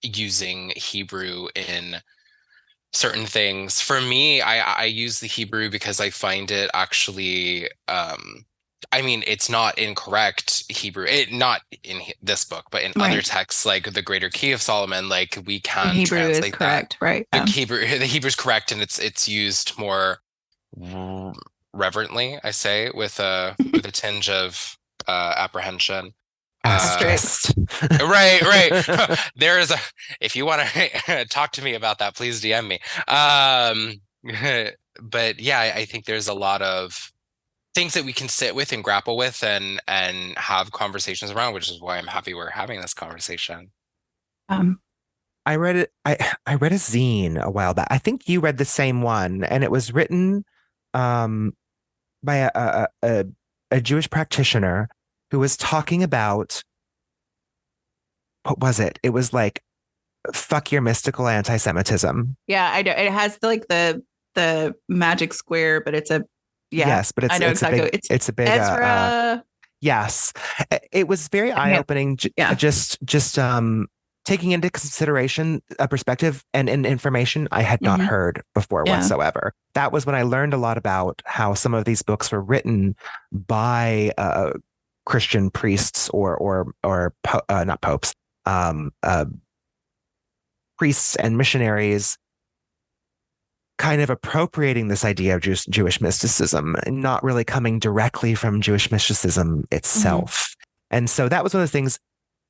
using Hebrew in certain things. For me, I use the Hebrew because I find it actually I mean, it's not incorrect Hebrew, not in this book, but in other texts, like the Greater Key of Solomon, like we can Hebrew translate is correct, that. right? The Hebrew's correct, and it's used more reverently, I say, with a tinge of apprehension. Asterisk. Right. There is if you want to talk to me about that, please DM me. But yeah, I think there's a lot of things that we can sit with and grapple with and have conversations around, which is why I'm happy we're having this conversation. I read it. I read a zine a while back. I think you read the same one, and it was written by a Jewish practitioner who was talking about, what was it? It was like, fuck your mystical anti-Semitism. Yeah, I know. It has the magic square, but it's a yes, but I know exactly. It's a big Ezra. Yes, it was very eye-opening. Just taking into consideration a perspective and information I had not heard before whatsoever. That was when I learned a lot about how some of these books were written by Christian priests or not popes, priests and missionaries, kind of appropriating this idea of Jewish mysticism and not really coming directly from Jewish mysticism itself. And so that was one of the things.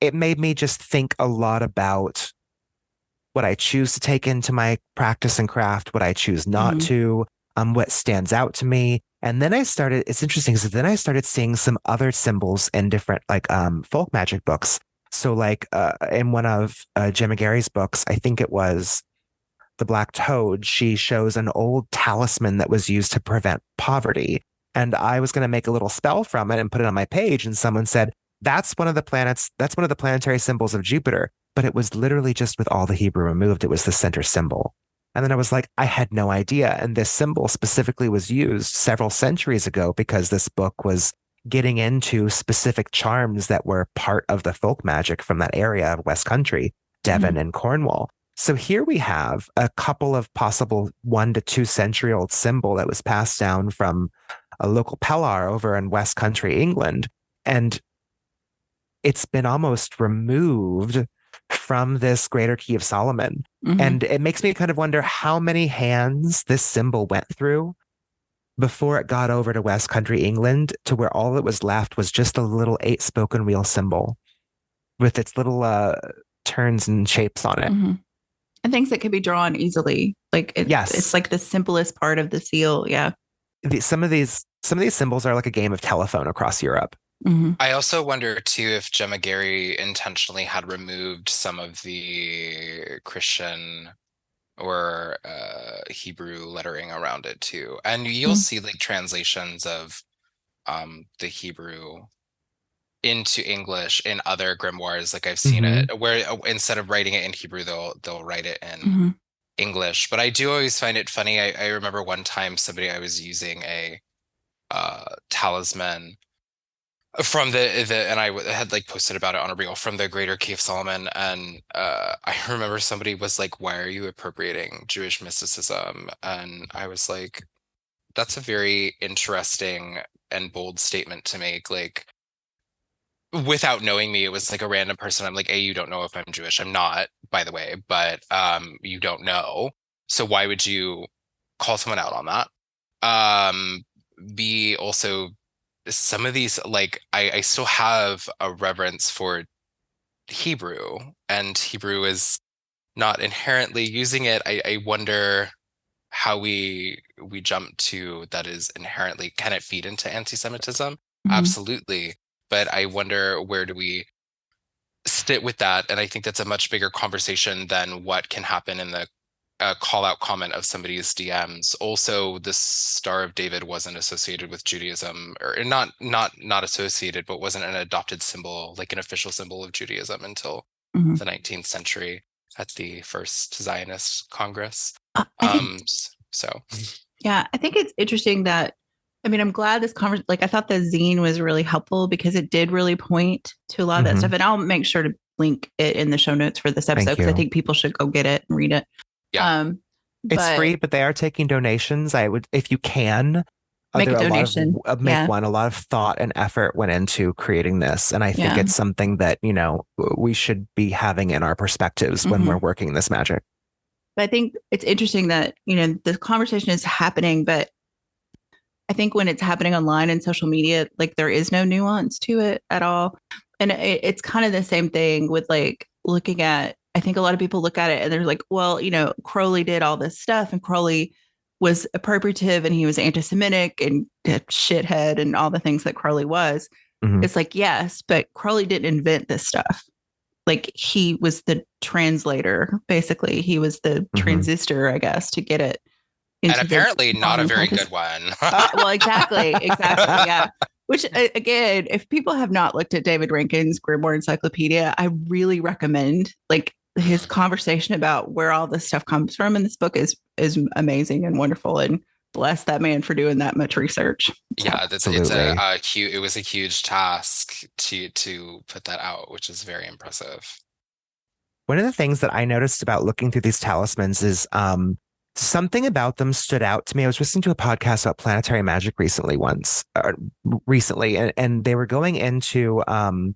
It made me just think a lot about what I choose to take into my practice and craft, what I choose not to, what stands out to me. And then it's interesting because then I started seeing some other symbols in different folk magic books. So in one of Gemma Gary's books, I think it was The Black Toad, she shows an old talisman that was used to prevent poverty. And I was going to make a little spell from it and put it on my page. And someone said, that's one of the planetary symbols of Jupiter. But it was literally just with all the Hebrew removed. It was the center symbol. And then I was like, I had no idea. And this symbol specifically was used several centuries ago because this book was getting into specific charms that were part of the folk magic from that area of West Country, Devon and Cornwall. So here we have a couple of possible 1 to 2 century old symbol that was passed down from a local Pellar over in West Country, England. And it's been almost removed from this Greater Key of Solomon. And it makes me kind of wonder how many hands this symbol went through before it got over to West Country, England, to where all that was left was just a little 8-spoken wheel symbol with its little turns and shapes on it. And things that could be drawn easily. It's like the simplest part of the seal. Yeah. Some of these symbols are like a game of telephone across Europe. I also wonder too if Gemma Gary intentionally had removed some of the Christian or Hebrew lettering around it too. And you'll see translations of the Hebrew into English in other grimoires. I've seen it where instead of writing it in Hebrew, they'll write it in English. But I do always find it funny. I remember one time I was using a talisman from and I had posted about it on a reel from the Greater Key of Solomon, and I remember somebody was like, "Why are you appropriating Jewish mysticism?" And I was like, "That's a very interesting and bold statement to make." Without knowing me, it was a random person. I'm like, "A, you don't know if I'm Jewish. I'm not, by the way, but you don't know. So why would you call someone out on that?" B, also, some of these, I still have a reverence for Hebrew, and Hebrew is not inherently using it. I wonder how we jump to that is inherently, can it feed into anti-Semitism? Absolutely. But I wonder, where do we sit with that? And I think that's a much bigger conversation than what can happen in the call out comment of somebody's DMs. Also, the Star of David wasn't associated with Judaism, or not associated, but wasn't an adopted symbol, an official symbol of Judaism until the 19th century at the first Zionist Congress. Yeah, I think it's interesting that, I'm glad this conversation, I thought the zine was really helpful because it did really point to a lot of that stuff. And I'll make sure to link it in the show notes for this episode because I think people should go get it and read it. Yeah. It's free, but they are taking donations. I would, if you can, make a donation. A lot of thought and effort went into creating this. And I think it's something that, we should be having in our perspectives when we're working this magic. But I think it's interesting that, the conversation is happening, but I think when it's happening online and social media, there is no nuance to it at all. And it's kind of the same thing with looking at, I think a lot of people look at it and they're like, well, Crowley did all this stuff and Crowley was appropriative and he was anti-Semitic and a shithead and all the things that Crowley was. Mhm. It's like, yes, but Crowley didn't invent this stuff. Like, he was the translator, basically. He was the transistor, I guess, to get it into and apparently not a very practice. good one. Well, exactly, yeah. Which, again, if people have not looked at David Rankin's Grimoire Encyclopedia, I really recommend. Like, his conversation about where all this stuff comes from in this book is amazing and wonderful, and bless that man for doing that much research. Yeah, it's it was a huge task to put that out, which is very impressive. One of the things that I noticed about looking through these talismans is something about them stood out to me. I was listening to a podcast about planetary magic recently, and they were going into oh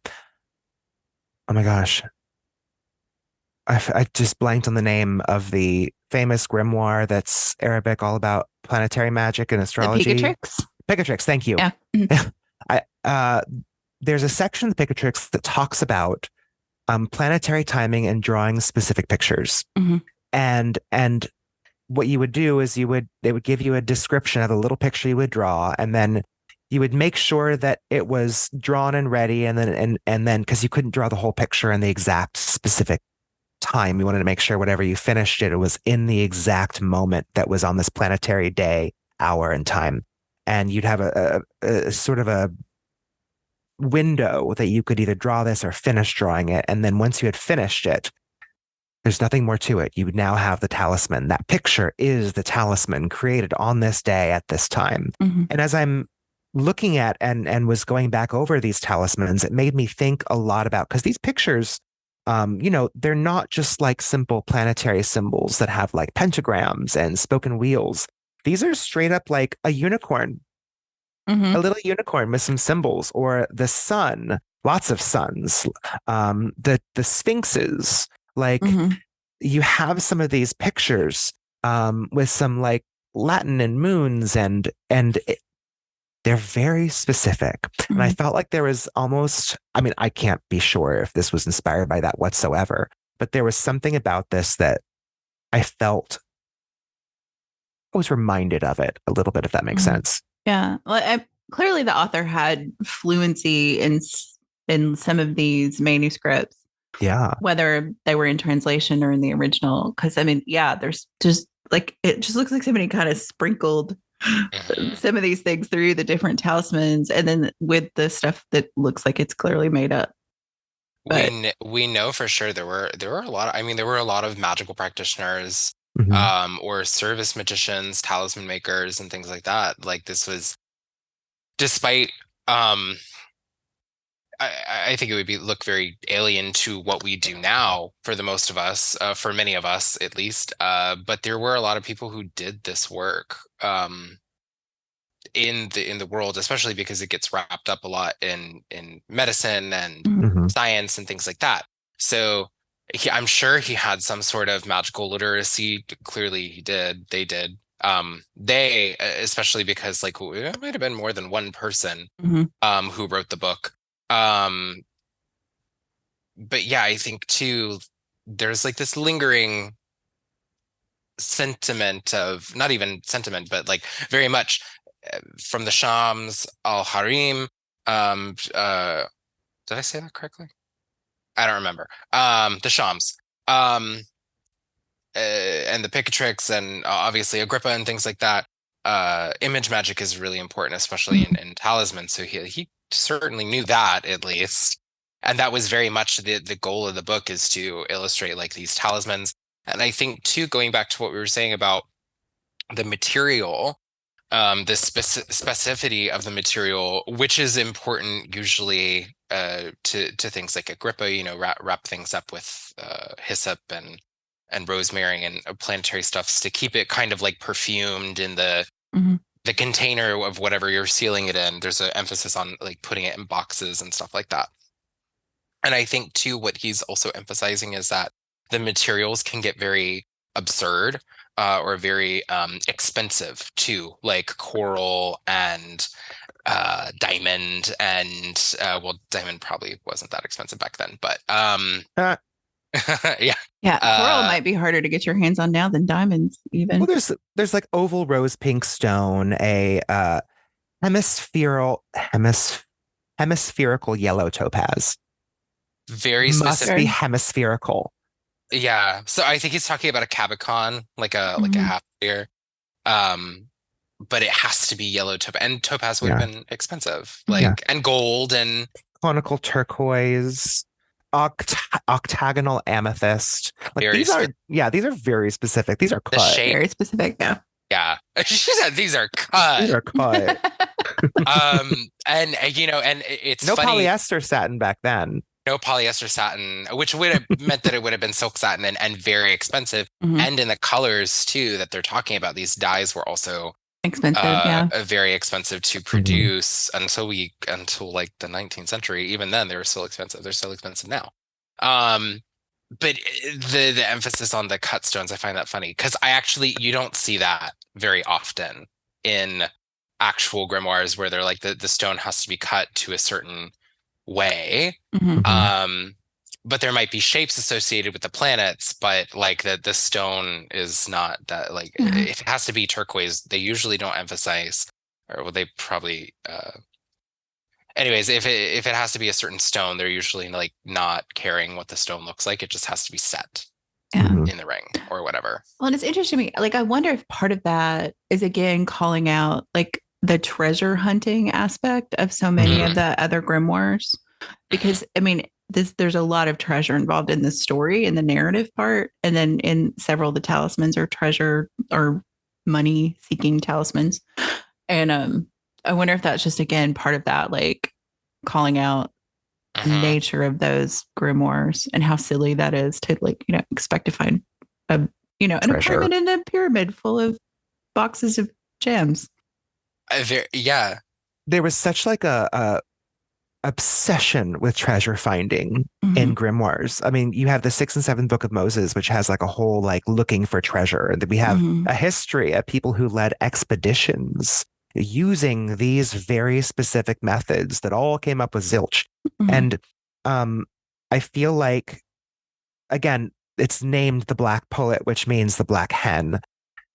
my gosh, I just blanked on the name of the famous grimoire that's Arabic, all about planetary magic and astrology. The Picatrix, thank you. Yeah. There's a section of the Picatrix that talks about planetary timing and drawing specific pictures. And what you would do is they would give you a description of the little picture you would draw, and then you would make sure that it was drawn and ready, and then because you couldn't draw the whole picture in the exact specific time, you wanted to make sure whatever you finished it was in the exact moment that was on this planetary day, hour, and time. And you'd have a sort of a window that you could either draw this or finish drawing it. And then once you had finished it, there's nothing more to it. You would now have the talisman. That picture is the talisman created on this day at this time. And as I'm looking at and was going back over these talismans, it made me think a lot about, because these pictures, they're not just like simple planetary symbols that have like pentagrams and spoken wheels. These are straight up like a unicorn, a little unicorn with some symbols, or the sun, lots of suns, the sphinxes. Like, you have some of these pictures with some like Latin and moons, and they're very specific. And I felt like there was almost, I mean, I can't be sure if this was inspired by that whatsoever, but there was something about this that I felt I was reminded of it a little bit, if that makes sense. Yeah. Well, clearly the author had fluency in some of these manuscripts. Yeah. Whether they were in translation or in the original. Because, I mean, yeah, there's just like, it just looks like somebody kind of sprinkled some of these things through the different talismans, and then with the stuff that looks like it's clearly made up. But we know for sure there were a lot of, there were a lot of magical practitioners or service magicians, talisman makers, and things like that. Like, this was, despite I think it would look very alien to what we do now for the most of us, for many of us at least. But there were a lot of people who did this work in the world, especially because it gets wrapped up a lot in medicine and science and things like that. So I'm sure he had some sort of magical literacy. Clearly he did. They did. They, especially because like it might have been more than one person who wrote the book. But yeah, I think too, there's like this lingering sentiment of, not even sentiment, but like very much from the Shams al-Harim. Did I say that correctly? I don't remember. The Shams, and the Picatrix, and obviously Agrippa and things like that. Image magic is really important, especially in talismans. So he certainly knew that, at least. And that was very much the goal of the book, is to illustrate like these talismans. And I think too, going back to what we were saying about the material, the specificity of the material, which is important usually to things like Agrippa, wrap things up with hyssop and rosemary and planetary stuffs to keep it kind of like perfumed in the container of whatever you're sealing it in. There's an emphasis on like putting it in boxes and stuff like that. And I think too, what he's also emphasizing is that the materials can get very absurd or very expensive too, like coral and diamond, and well, diamond probably wasn't that expensive back then, but Yeah. Yeah, coral might be harder to get your hands on now than diamonds, even. Well, there's like oval rose pink stone, a hemispherical hemispherical yellow topaz. Very Must be specific. hemispherical. Yeah. So I think he's talking about a cabicon, like a Mhm. half sphere. Um, but it has to be yellow topaz, and topaz would have Yeah. been expensive. Yeah. Like, and gold and Conical turquoise, octagonal amethyst. Like very these are, yeah, these are very specific. These are the cut. shape. Very specific, yeah. Yeah. She said these are These cut. are cut. And it's No funny. polyester satin back then. No polyester satin, which would have meant that it would have been silk satin and very expensive. Mhm. And in the colors too that they're talking about, these dyes were also Expensive, yeah. very expensive to produce until like the 19th century. Even then, they were still expensive. They're still expensive now. But the emphasis on the cut stones, I find that funny because you don't see that very often in actual grimoires where they're like the stone has to be cut to a certain way. Mhm. But there might be shapes associated with the planets, but like the stone is not that, like Yeah. if it has to be turquoise, they usually don't emphasize, or well, they probably anyways, if it has to be a certain stone, they're usually like not caring what the stone looks like. It just has to be set Yeah. in the ring or whatever. Well, and it's interesting to me. Like, I wonder if part of that is again calling out like the treasure hunting aspect of so many of the other grimoires, because I mean, there's a lot of treasure involved in the story and the narrative part, and then in several of the talismans are treasure or money seeking talismans, and I wonder if that's just again part of that, like calling out the nature of those grimoires and how silly that is to like expect to find a an Treasure. apartment in a pyramid full of boxes of gems. Yeah. There was such like a obsession with treasure finding in grimoires. I mean, you have the 6th and 7th book of Moses, which has like a whole like looking for treasure. And then we have a history of people who led expeditions using these very specific methods that all came up with zilch. And I feel like, again, it's named the Black Pullet, which means the black hen.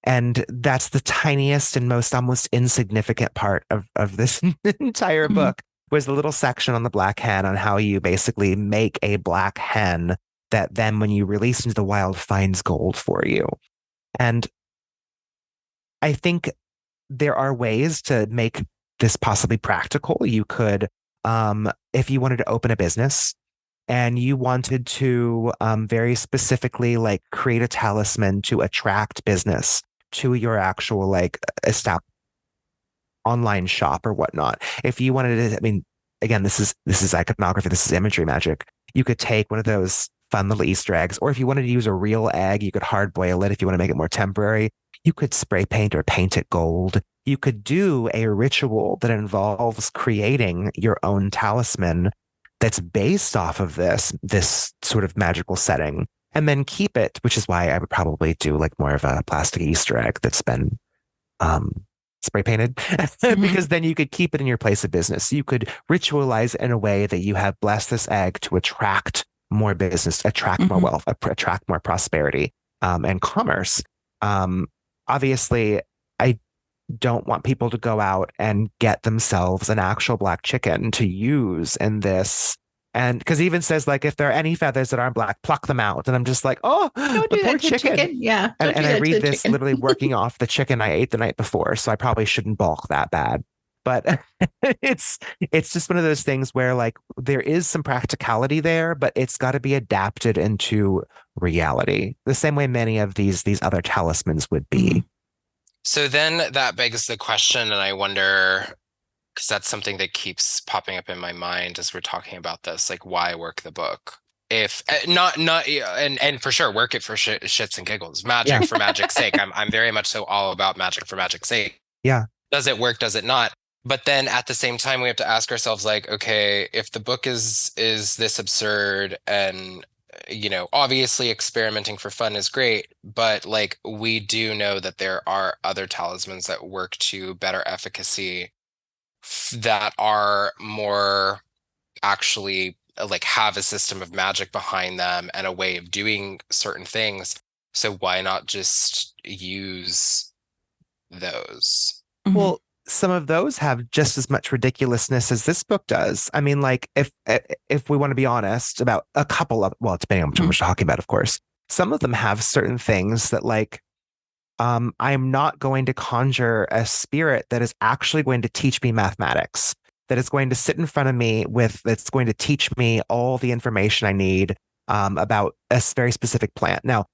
And that's the tiniest and most almost insignificant part of this entire book, was the little section on the black hen, on how you basically make a black hen that then when you release into the wild finds gold for you. And I think there are ways to make this possibly practical. You could, if you wanted to open a business and you wanted to very specifically like create a talisman to attract business to your actual like established online shop or whatnot. If you wanted to, I mean, again, this is iconography, this is imagery magic. You could take one of those fun little Easter eggs, or if you wanted to use a real egg, you could hard boil it. If you want to make it more temporary, you could spray paint or paint it gold. You could do a ritual that involves creating your own talisman that's based off of this sort of magical setting, and then keep it, which is why I would probably do like more of a plastic Easter egg that's been spray painted, because then you could keep it in your place of business. You could ritualize in a way that you have blessed this egg to attract more business, attract more wealth, attract more prosperity, and commerce. Obviously, I don't want people to go out and get themselves an actual black chicken to use in this. And because it even says, like, if there are any feathers that aren't black, pluck them out. And I'm just like, oh, don't the do poor that to chicken. Yeah. And I read this literally working off the chicken I ate the night before. So I probably shouldn't balk that bad. But it's just one of those things where like there is some practicality there, but it's got to be adapted into reality. The same way many of these other talismans would be. So then that begs the question, and I wonder, because that's something that keeps popping up in my mind as we're talking about this, like, why work the book? If not, and for sure, work it for shits and giggles, magic for magic's sake. I'm very much so all about magic for magic's sake. Yeah. Does it work? Does it not? But then at the same time, we have to ask ourselves, like, okay, if the book is this absurd, and obviously experimenting for fun is great, but like we do know that there are other talismans that work to better efficacy that are more actually like have a system of magic behind them and a way of doing certain things. So why not just use those? Well, some of those have just as much ridiculousness as this book does. I mean, like if we want to be honest about a couple of, well, depending on what we're talking about, of course, some of them have certain things that like, I'm not going to conjure a spirit that is actually going to teach me mathematics, that is going to sit in front of me that's going to teach me all the information I need about a very specific plant. Now,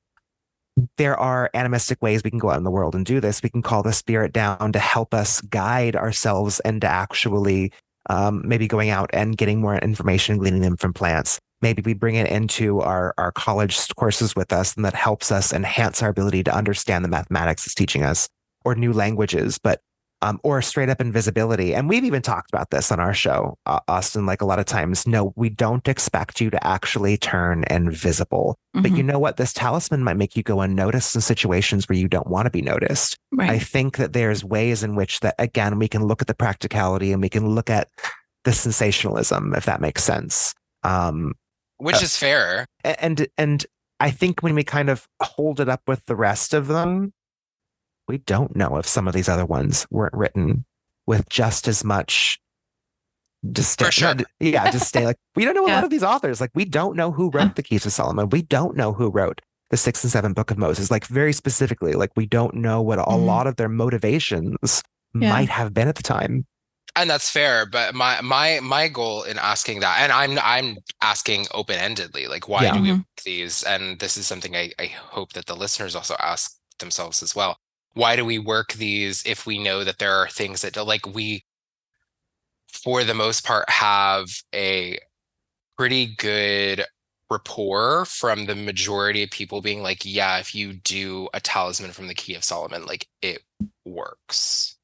there are animistic ways we can go out in the world and do this. We can call the spirit down to help us guide ourselves into actually maybe going out and getting more information, gleaning them from plants. Maybe we bring it into our college courses with us, and that helps us enhance our ability to understand the mathematics it's teaching us, or new languages, but or straight up invisibility. And we've even talked about this on our show, Austin, like a lot of times, no, we don't expect you to actually turn invisible. But you know what? This talisman might make you go unnoticed in situations where you don't want to be noticed. Right. I think that there's ways in which that, again, we can look at the practicality and we can look at the sensationalism, if that makes sense. Which is fair. And I think when we kind of hold it up with the rest of them, we don't know if some of these other ones weren't written with just as much For sure. disdain. Like, we don't know a Yeah. lot of these authors. Like, we don't know who wrote the Keys of Solomon. We don't know who wrote the 6th and 7th Book of Moses. Like, very specifically, like, we don't know what a lot of their motivations might have been at the time. And that's fair, but my goal in asking that, and I'm asking open-endedly, like, why do we work these? And this is something I hope that the listeners also ask themselves as well. Why do we work these if we know that there are things that, like, we, for the most part, have a pretty good rapport from the majority of people being like, yeah, if you do a talisman from the Key of Solomon, like, it works.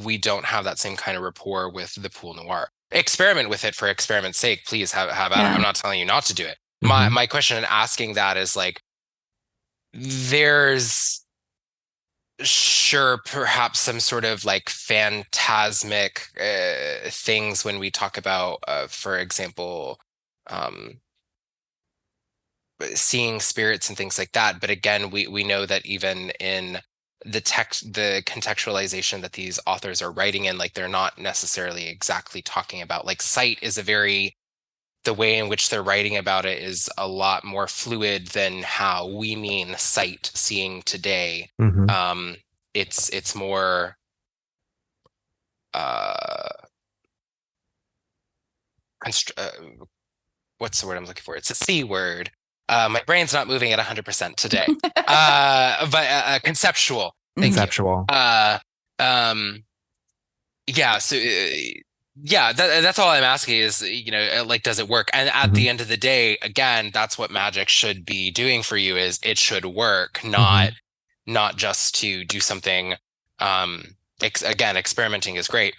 We don't have that same kind of rapport with the Pool Noir. Experiment with it for experiment's sake. Please have at it. I'm not telling you not to do it. My question in asking that is, like, there's sure perhaps some sort of like phantasmic things when we talk about, for example, seeing spirits and things like that. But again, we know that even in the text, the contextualization that these authors are writing in, like, they're not necessarily exactly talking about, like, sight is the way in which they're writing about it is a lot more fluid than how we mean sight, seeing today. It's more what's the word I'm looking for? It's a C word. My brain's not moving at 100% today. But conceptual. Conceptual. Yeah. So that's all I'm asking is, like, does it work? And at the end of the day, again, that's what magic should be doing for you, is it should work, not just to do something. Again, experimenting is great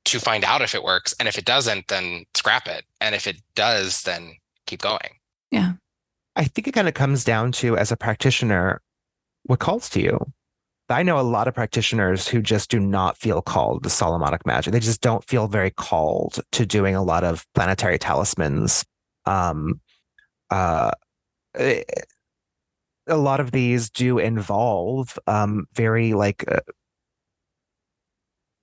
to find out if it works. And if it doesn't, then scrap it. And if it does, then keep going. Yeah. I think it kind of comes down to, as a practitioner, what calls to you. I know a lot of practitioners who just do not feel called to Solomonic magic. They just don't feel very called to doing a lot of planetary talismans. A lot of these do involve very like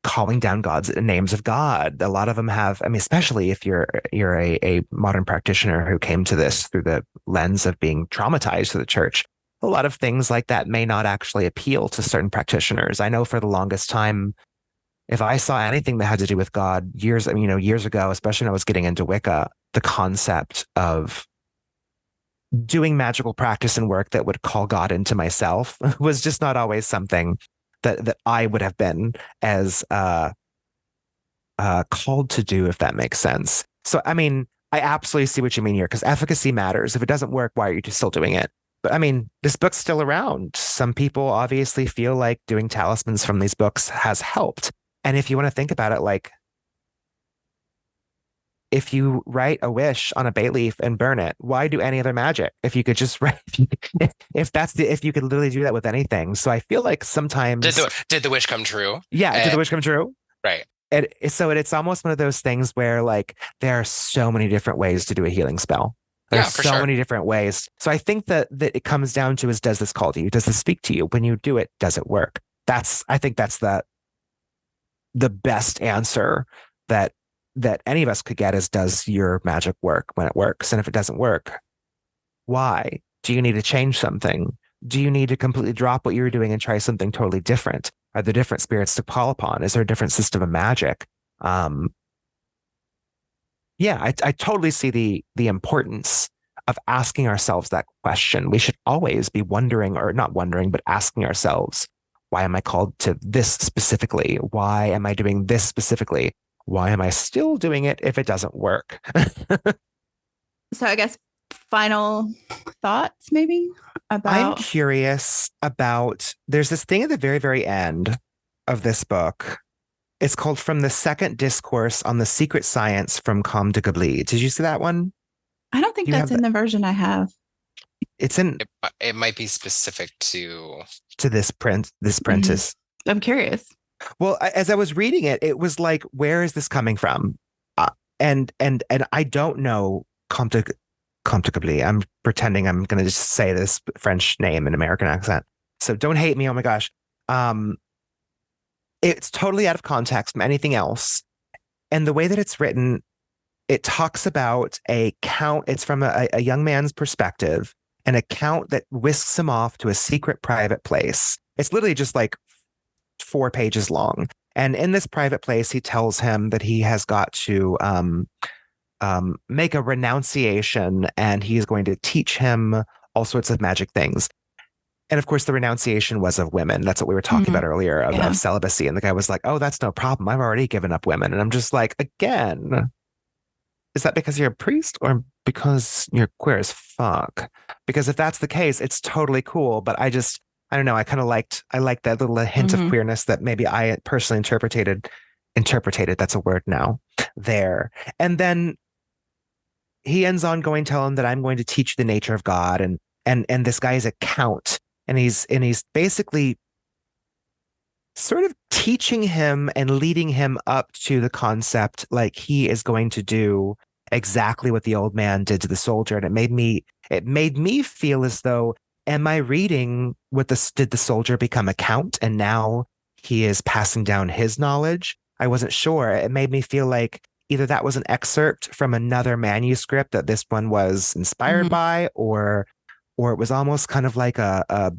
calling down gods, names of God. A lot of them have, I mean, especially if you're a modern practitioner who came to this through the lens of being traumatized through the church. A lot of things like that may not actually appeal to certain practitioners. I know for the longest time, if I saw anything that had to do with God years ago, especially when I was getting into Wicca, the concept of doing magical practice and work that would call God into myself was just not always something that I would have been as called to do, if that makes sense. So, I mean, I absolutely see what you mean here, because efficacy matters. If it doesn't work, why are you still doing it? But I mean, this book's still around. Some people obviously feel like doing talismans from these books has helped. And if you want to think about it, like, if you write a wish on a bay leaf and burn it, why do any other magic? If you could just write, if you could literally do that with anything. So I feel like sometimes did the wish come true? Yeah, did the wish come true? Right. So it's almost one of those things where like there are so many different ways to do a healing spell. There's Yeah, for so sure. many different ways. So I think that it comes down to is, does this call to you? Does this speak to you? When you do it, does it work? I think that's the best answer that any of us could get is, does your magic work when it works? And if it doesn't work, why? Do you need to change something? Do you need to completely drop what you're doing and try something totally different? Are there different spirits to call upon? Is there a different system of magic? Yeah, I totally see the importance of asking ourselves that question. We should always be wondering, or not wondering, but asking ourselves, why am I called to this specifically? Why am I doing this specifically? Why am I still doing it if it doesn't work? So I guess final thoughts maybe I'm about. curious about, there's this thing at the very, very end of this book. It's called From the Second Discourse on the Secret Science from Com de Gabli. Did you see that one? I don't think You that's have in the version I have. It's in It might be specific to this prentice. I'm curious. Well, as I was reading it, it was like, where is this coming from? And I don't know comfortably. I'm pretending I'm going to just say this French name in American accent. So don't hate me. Oh my gosh. It's totally out of context from anything else. And the way that it's written, it talks about a count. It's from a young man's perspective, an account that whisks him off to a secret private place. It's literally just like 4 pages long. And in this private place, he tells him that he has got to make a renunciation, and he is going to teach him all sorts of magic things. And of course, the renunciation was of women. That's what we were talking about earlier, of celibacy. And the guy was like, oh, that's no problem. I've already given up women. And I'm just like, again, is that because you're a priest or because you're queer as fuck? Because if that's the case, it's totally cool. But I don't know. I liked that little hint of queerness that maybe I personally interpreted. That's a word now there. And then he ends on going, tell him that I'm going to teach you the nature of God. And this guy is a count. And he's basically sort of teaching him and leading him up to the concept, like he is going to do exactly what the old man did to the soldier. And it made me feel as though, am I reading did the soldier become a count and now he is passing down his knowledge? I wasn't sure. It made me feel like either that was an excerpt from another manuscript that this one was inspired by, or it was almost kind of like a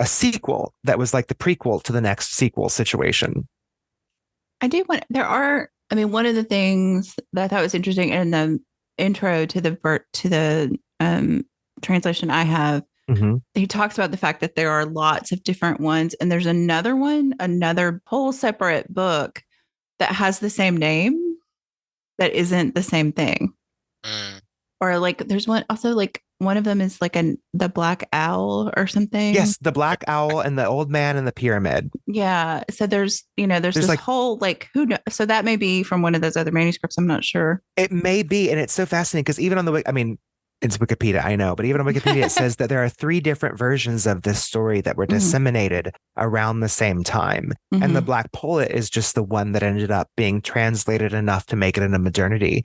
sequel that was like the prequel to the next sequel situation. One of the things that I thought was interesting in the intro to the translation I have, he talks about the fact that there are lots of different ones, and there's another whole separate book that has the same name that isn't the same thing. Or like there's one also, like one of them is like the Black Owl or something. Yes, the Black Owl and the Old Man and the Pyramid. Yeah. So there's this like, whole, like, who knows? So that may be from one of those other manuscripts. I'm not sure. It may be. And it's so fascinating because even on it's Wikipedia, I know, but even on Wikipedia, it says that there are 3 different versions of this story that were disseminated around the same time. And the Black Pullet is just the one that ended up being translated enough to make it into modernity.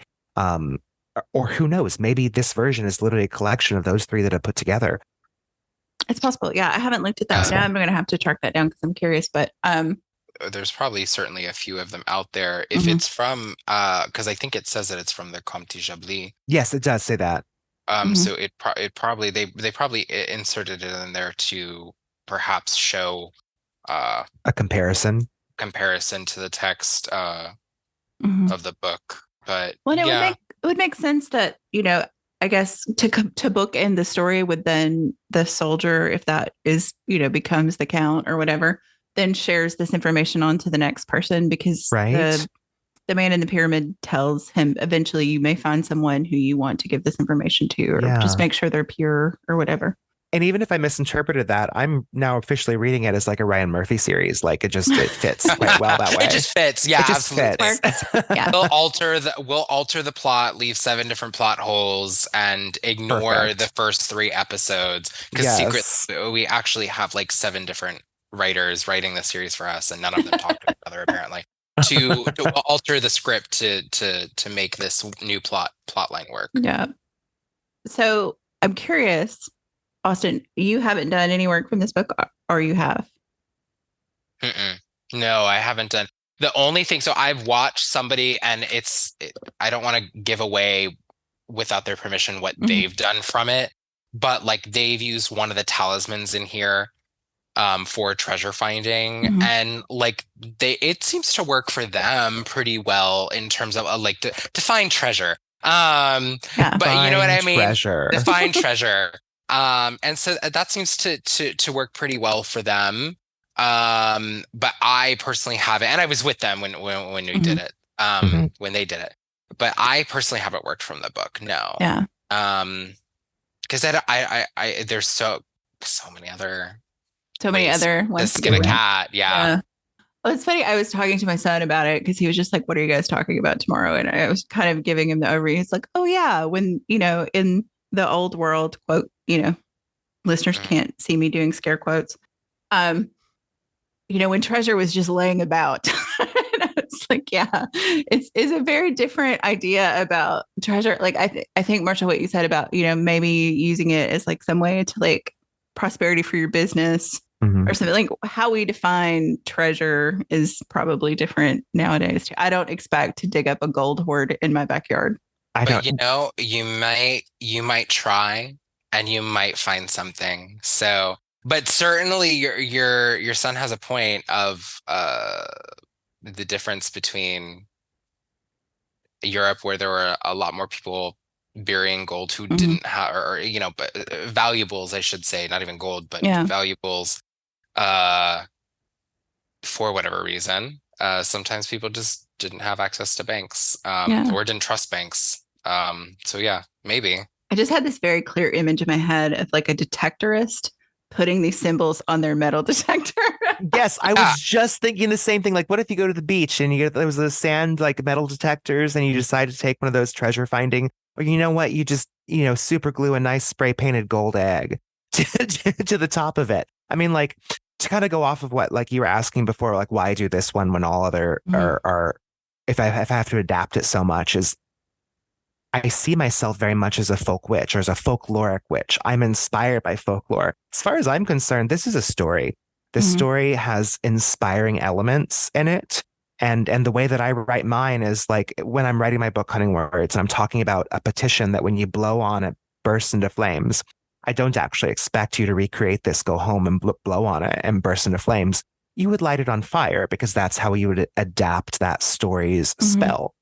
Or who knows, maybe this version is literally a collection of those 3 that are put together. It's possible. Yeah, I haven't looked at that. Now I'm going to have to track that down because I'm curious. But there's probably certainly a few of them out there. If it's from, because I think it says that it's from the Comte de Chablis. Yes, it does say that. So it probably they probably inserted it in there to perhaps show a comparison to the text of the book. But it would make sense that, I guess to bookend the story with then the soldier, if that is, becomes the count or whatever, then shares this information on to the next person, because the man in the pyramid tells him eventually you may find someone who you want to give this information to, or just make sure they're pure or whatever. And even if I misinterpreted that, I'm now officially reading it as like a Ryan Murphy series. Like it fits quite well that way. It just fits. Yeah, absolutely. Fits. Yeah. We'll alter the plot, leave 7 different plot holes, and ignore the first 3 episodes. Because secretly, we actually have like 7 different writers writing the series for us, and none of them talk to each other apparently. to alter the script to make this new plot line work. Yeah. So I'm curious, Austin, you haven't done any work from this book, or you have? No, I haven't done. The only thing, so I've watched somebody, and I don't want to give away without their permission what they've done from it, but like they've used one of the talismans in here for treasure finding, and like it seems to work for them pretty well in terms of like to find treasure. But you know what I mean? To find treasure. And so that seems to work pretty well for them. But I personally haven't, and I was with them when we did it, when they did it, but I personally haven't worked from the book. No. Yeah. Because I there's so many other ones. Skin a cat. Yeah. Well, it's funny. I was talking to my son about it because he was just like, "What are you guys talking about tomorrow?" And I was kind of giving him the overview. He's like, "Oh yeah, when in the old world, quote, listeners can't see me doing scare quotes. When treasure was just laying about." And I was like, yeah, it's a very different idea about treasure. Like I think, Marshall, what you said about, maybe using it as like some way to like prosperity for your business or something. Like how we define treasure is probably different nowadays too. I don't expect to dig up a gold hoard in my backyard. But you might try and you might find something. So, but certainly your son has a point of the difference between Europe, where there were a lot more people burying gold who didn't have, or but valuables, I should say, not even gold, but valuables, for whatever reason. Sometimes people just didn't have access to banks, or didn't trust banks. So yeah, maybe. I just had this very clear image in my head of like a detectorist putting these symbols on their metal detector. Yes, I was just thinking the same thing. Like, what if you go to the beach and there was those sand like metal detectors, and you decide to take one of those treasure finding, or you know what, you just super glue a nice spray painted gold egg to the top of it. I mean, like, to kind of go off of what like you were asking before, like why do this one when all other are if I have to adapt it so much, is I see myself very much as a folk witch or as a folkloric witch. I'm inspired by folklore. As far as I'm concerned, this is a story. The story has inspiring elements in it. And the way that I write mine is like when I'm writing my book, Cunning Words, and I'm talking about a petition that when you blow on it, bursts into flames. I don't actually expect you to recreate this, go home and blow on it and burst into flames. You would light it on fire because that's how you would adapt that story's spell.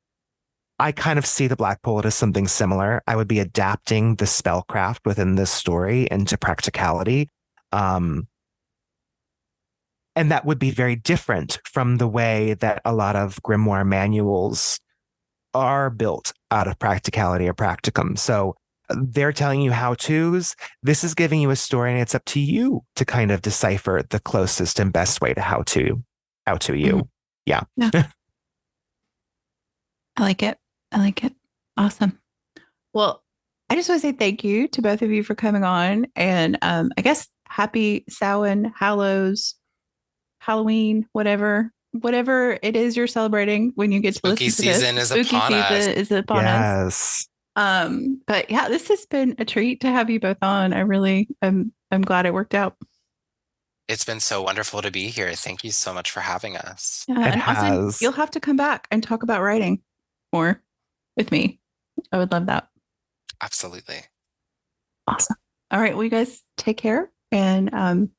I kind of see the Black Pullet as something similar. I would be adapting the spellcraft within this story into practicality. And that would be very different from the way that a lot of grimoire manuals are built out of practicality or practicum. So they're telling you how-tos. This is giving you a story, and it's up to you to kind of decipher the closest and best way to how-to you. Yeah. I like it. Awesome. Well, I just want to say thank you to both of you for coming on, and I guess happy Samhain, Halloween, whatever it is you're celebrating when you get to listen to this. Spooky season is upon us. But yeah, this has been a treat to have you both on. I really I'm glad it worked out. It's been so wonderful to be here. Thank you so much for having us. And Austin, you'll have to come back and talk about writing more with me. I would love that. Absolutely. Awesome. All right. Well, you guys take care, and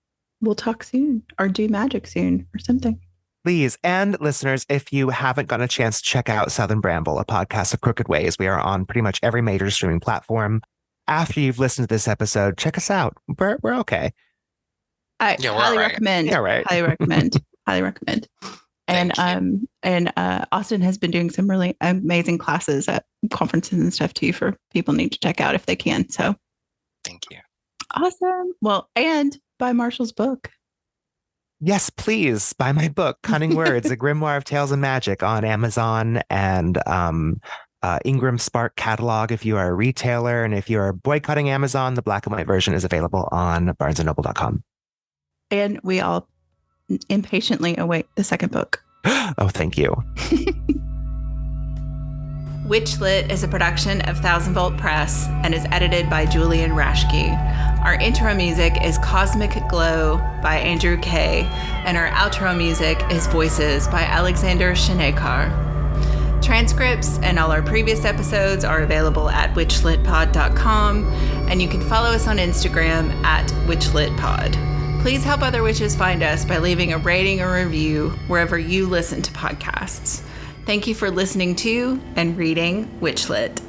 we'll talk soon, or do magic soon or something. Please. And listeners, if you haven't gotten a chance to check out Southern Bramble, a podcast of crooked ways, we are on pretty much every major streaming platform. After you've listened to this episode, check us out. We're okay. I highly recommend. Yeah, right. Highly recommend. Highly recommend. And Austin has been doing some really amazing classes at conferences and stuff too, for people need to check out if they can. So thank you. Awesome. Well, and buy Marshall's book. Yes, please buy my book, Cunning Words, A Grimoire of Tales and Magic, on Amazon and Ingram Spark catalog if you are a retailer. And if you are boycotting Amazon, the black and white version is available on barnesandnoble.com. And we all impatiently await the second book. Oh, thank you. WitchLit is a production of Thousand Volt Press and is edited by Julian Rashke. Our intro music is Cosmic Glow by Andrew Kay, and our outro music is Voices by Alexander Shanekar. Transcripts and all our previous episodes are available at witchlitpod.com, and you can follow us on Instagram at witchlitpod. Please help other witches find us by leaving a rating or review wherever you listen to podcasts. Thank you for listening to and reading WitchLit.